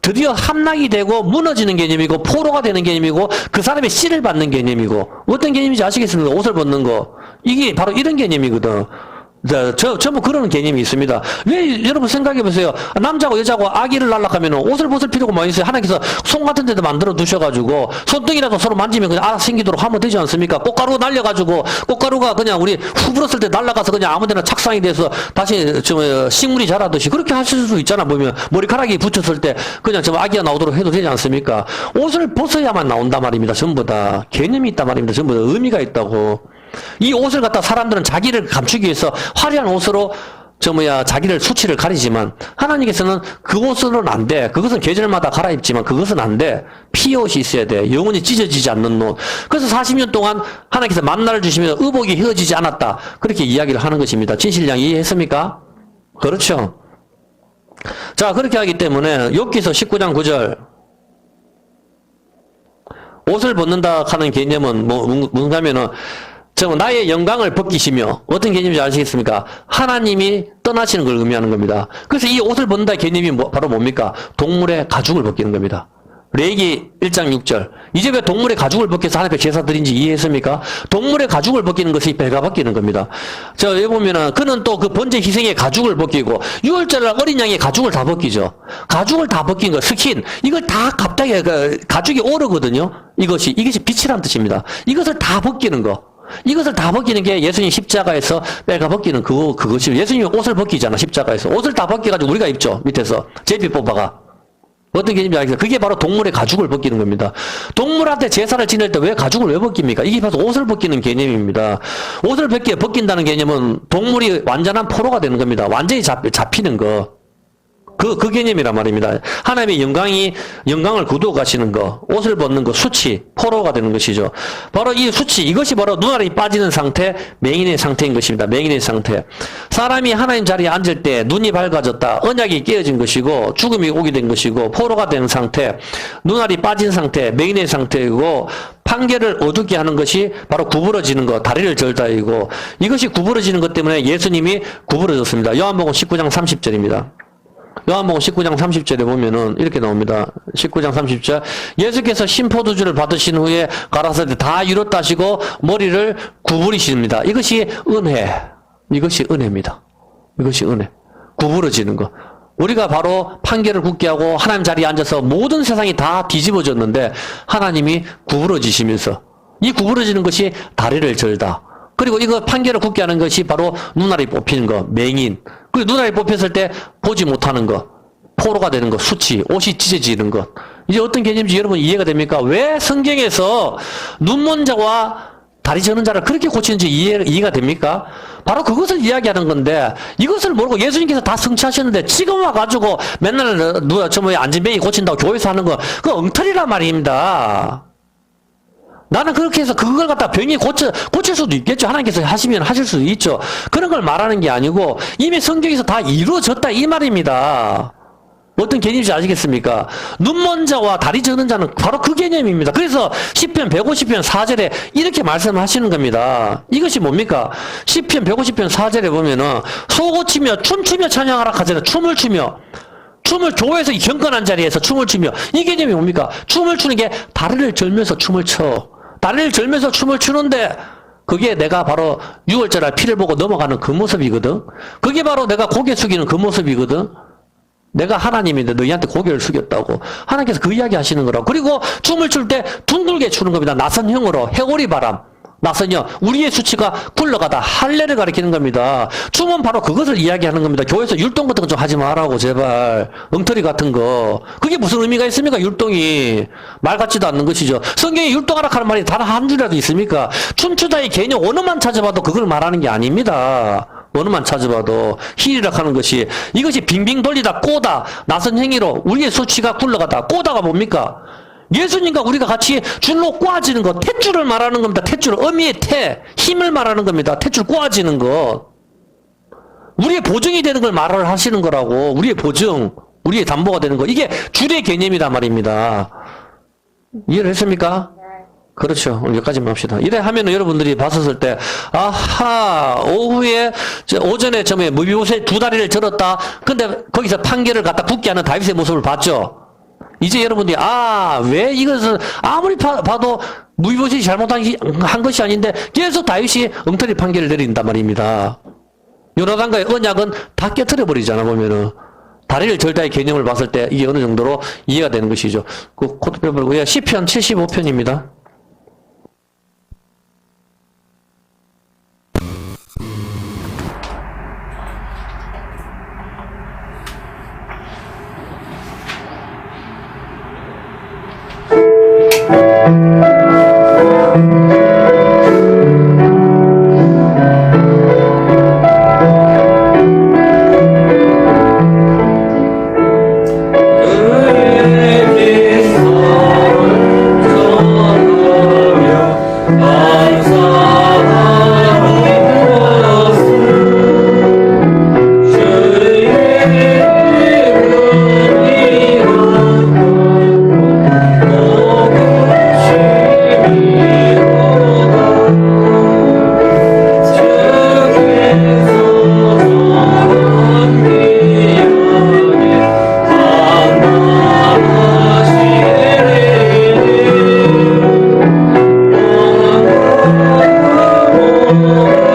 드디어 함락이 되고 무너지는 개념이고 포로가 되는 개념이고 그 사람의 씨를 받는 개념이고 어떤 개념인지 아시겠습니까? 옷을 벗는 거. 이게 바로 이런 개념이거든. 전부 그런 개념이 있습니다. 왜, 여러분 생각해보세요. 남자고 여자고 아기를 낳으려면 옷을 벗을 필요가 많이 있어요. 하나님께서 손 같은 데도 만들어 두셔가지고, 손등이라도 서로 만지면 그냥 알아서 생기도록 하면 되지 않습니까? 꽃가루 날려가지고, 꽃가루가 그냥 우리 후 불었을 때 날아가서 그냥 아무 데나 착상이 돼서 다시 식물이 자라듯이 그렇게 하실 수 있잖아, 보면. 머리카락이 붙였을 때 그냥 아기가 나오도록 해도 되지 않습니까? 옷을 벗어야만 나온단 말입니다. 전부 다. 개념이 있단 말입니다. 전부 다 의미가 있다고. 이 옷을 갖다 사람들은 자기를 감추기 위해서 화려한 옷으로 자기를 수치를 가리지만 하나님께서는 그 옷은 안 돼. 그것은 계절마다 갈아입지만 그것은 안 돼. 피옷이 있어야 돼. 영원히 찢어지지 않는 옷. 그래서 40년 동안 하나님께서 만나를 주시면 의복이 헤어지지 않았다. 그렇게 이야기를 하는 것입니다. 진실량 이해했습니까? 그렇죠. 자, 그렇게 하기 때문에 욥기서 19장 9절 옷을 벗는다 하는 개념은 뭔가면은 나의 영광을 벗기시며 어떤 개념인지 아시겠습니까? 하나님이 떠나시는 걸 의미하는 겁니다. 그래서 이 옷을 벗는다 개념이 바로 뭡니까? 동물의 가죽을 벗기는 겁니다. 레위기 1장 6절. 이제 왜 동물의 가죽을 벗겨서 하나님께 제사 드린지 이해했습니까? 동물의 가죽을 벗기는 것이 배가 벗기는 겁니다. 여기 보면은 그는 또 그 번제 희생의 가죽을 벗기고 6월절 어린 양의 가죽을 다 벗기죠. 가죽을 다 벗긴 거 스킨 이걸 다 갑자기 가죽이 오르거든요. 이것이 빛이란 뜻입니다. 이것을 다 벗기는 거. 이것을 다 벗기는 게 예수님 십자가에서 빼가 벗기는 그것이 예수님이 옷을 벗기잖아. 십자가에서 옷을 다 벗겨가지고 우리가 입죠. 밑에서 제비 뽑아가 어떤 개념인지 알겠어요? 그게 바로 동물의 가죽을 벗기는 겁니다. 동물한테 제사를 지낼 때 왜 가죽을 왜 벗깁니까? 이게 바로 옷을 벗기는 개념입니다. 옷을 벗긴다는 개념은 동물이 완전한 포로가 되는 겁니다. 완전히 잡히는 거. 그 개념이란 말입니다. 하나님의 영광을 거두어 가시는 거, 옷을 벗는 거, 수치, 포로가 되는 것이죠. 바로 이 수치, 이것이 바로 눈알이 빠지는 상태, 맹인의 상태인 것입니다. 맹인의 상태. 사람이 하나님 자리에 앉을 때 눈이 밝아졌다, 언약이 깨어진 것이고, 죽음이 오게 된 것이고, 포로가 된 상태, 눈알이 빠진 상태, 맹인의 상태이고, 판결을 어둡게 하는 것이 바로 구부러지는 것, 다리를 절다이고, 이것이 구부러지는 것 때문에 예수님이 구부러졌습니다. 요한복음 19장 30절입니다. 요한복음 19장 30절에 보면은 이렇게 나옵니다. 19장 30절. 예수께서 신포도주를 받으신 후에 가라사대 다 이뤘다 하시고 머리를 구부리십니다. 이것이 은혜. 이것이 은혜입니다. 이것이 은혜. 구부러지는 거. 우리가 바로 판결을 굳게 하고 하나님 자리에 앉아서 모든 세상이 다 뒤집어졌는데 하나님이 구부러지시면서 이 구부러지는 것이 다리를 절다. 그리고 이거 판결을 굳게 하는 것이 바로 눈알이 뽑히는 거, 맹인. 그리고 눈알이 뽑혔을 때 보지 못하는 거, 포로가 되는 거, 수치, 옷이 찢어지는 것. 이제 어떤 개념인지 여러분 이해가 됩니까? 왜 성경에서 눈먼 자와 다리 저는 자를 그렇게 고치는지 이해가 됩니까? 바로 그것을 이야기하는 건데 이것을 모르고 예수님께서 다 성취하셨는데 지금 와가지고 맨날 안진뱅이 고친다고 교회에서 하는 거 그거 엉터리란 말입니다. 나는 그렇게 해서 그걸 갖다 병이 고칠 수도 있겠죠. 하나님께서 하시면 하실 수도 있죠. 그런 걸 말하는 게 아니고 이미 성경에서 다 이루어졌다 이 말입니다. 어떤 개념인지 아시겠습니까? 눈먼 자와 다리 저는 자는 바로 그 개념입니다. 그래서 시편 150편 4절에 이렇게 말씀하시는 겁니다. 이것이 뭡니까? 시편 150편 4절에 보면은 소고치며 춤추며 찬양하라 하잖아요. 춤을 교회에서 경건한 자리에서 춤을 추며 이 개념이 뭡니까? 춤을 추는 게 다리를 절면서 춤을 춰. 다리를 절면서 춤을 추는데 그게 내가 바로 6월절 피를 보고 넘어가는 그 모습이거든. 그게 바로 내가 고개 숙이는 그 모습이거든. 내가 하나님인데 너희한테 고개를 숙였다고. 하나님께서 그 이야기 하시는 거라고. 그리고 춤을 출 때 둥글게 추는 겁니다. 나선형으로 해오리 바람. 나선형. 우리의 수치가 굴러가다. 할례를 가리키는 겁니다. 춤은 바로 그것을 이야기하는 겁니다. 교회에서 율동 같은 거 좀 하지 말라고 제발. 엉터리 같은 거. 그게 무슨 의미가 있습니까? 율동이. 말 같지도 않는 것이죠. 성경에 율동하라 하는 말이 단 한 줄이라도 있습니까? 춤추다의 개념 언어만 찾아봐도 그걸 말하는 게 아닙니다. 언어만 찾아봐도 힐이라 하는 것이 이것이 빙빙 돌리다 꼬다 나선 행위로 우리의 수치가 굴러가다 꼬다가 뭡니까? 예수님과 우리가 같이 줄로 꼬아지는 것 탯줄을 말하는 겁니다. 탯줄 어미의 태 힘을 말하는 겁니다. 탯줄 꼬아지는 것 우리의 보증이 되는 걸 말을 하시는 거라고. 우리의 보증 우리의 담보가 되는 거 이게 줄의 개념이란 말입니다. 이해를 했습니까? 그렇죠. 여기까지만 합시다. 이래 하면은 여러분들이 봤었을 때, 아하, 오후에, 오전에 처음에 무비보셋 두 다리를 절었다. 근데 거기서 판결을 갖다 붙게 하는 다윗의 모습을 봤죠. 이제 여러분들이, 왜 이것을 아무리 봐도 무비보셋이 잘못한 것이 아닌데 계속 다윗이 엉터리 판결을 내린단 말입니다. 요나단과의 언약은 다 깨트려 버리잖아, 보면은. 다리를 절다의 개념을 봤을 때 이게 어느 정도로 이해가 되는 것이죠. 그 코드 펴버리고요. 시편 75편입니다. Oh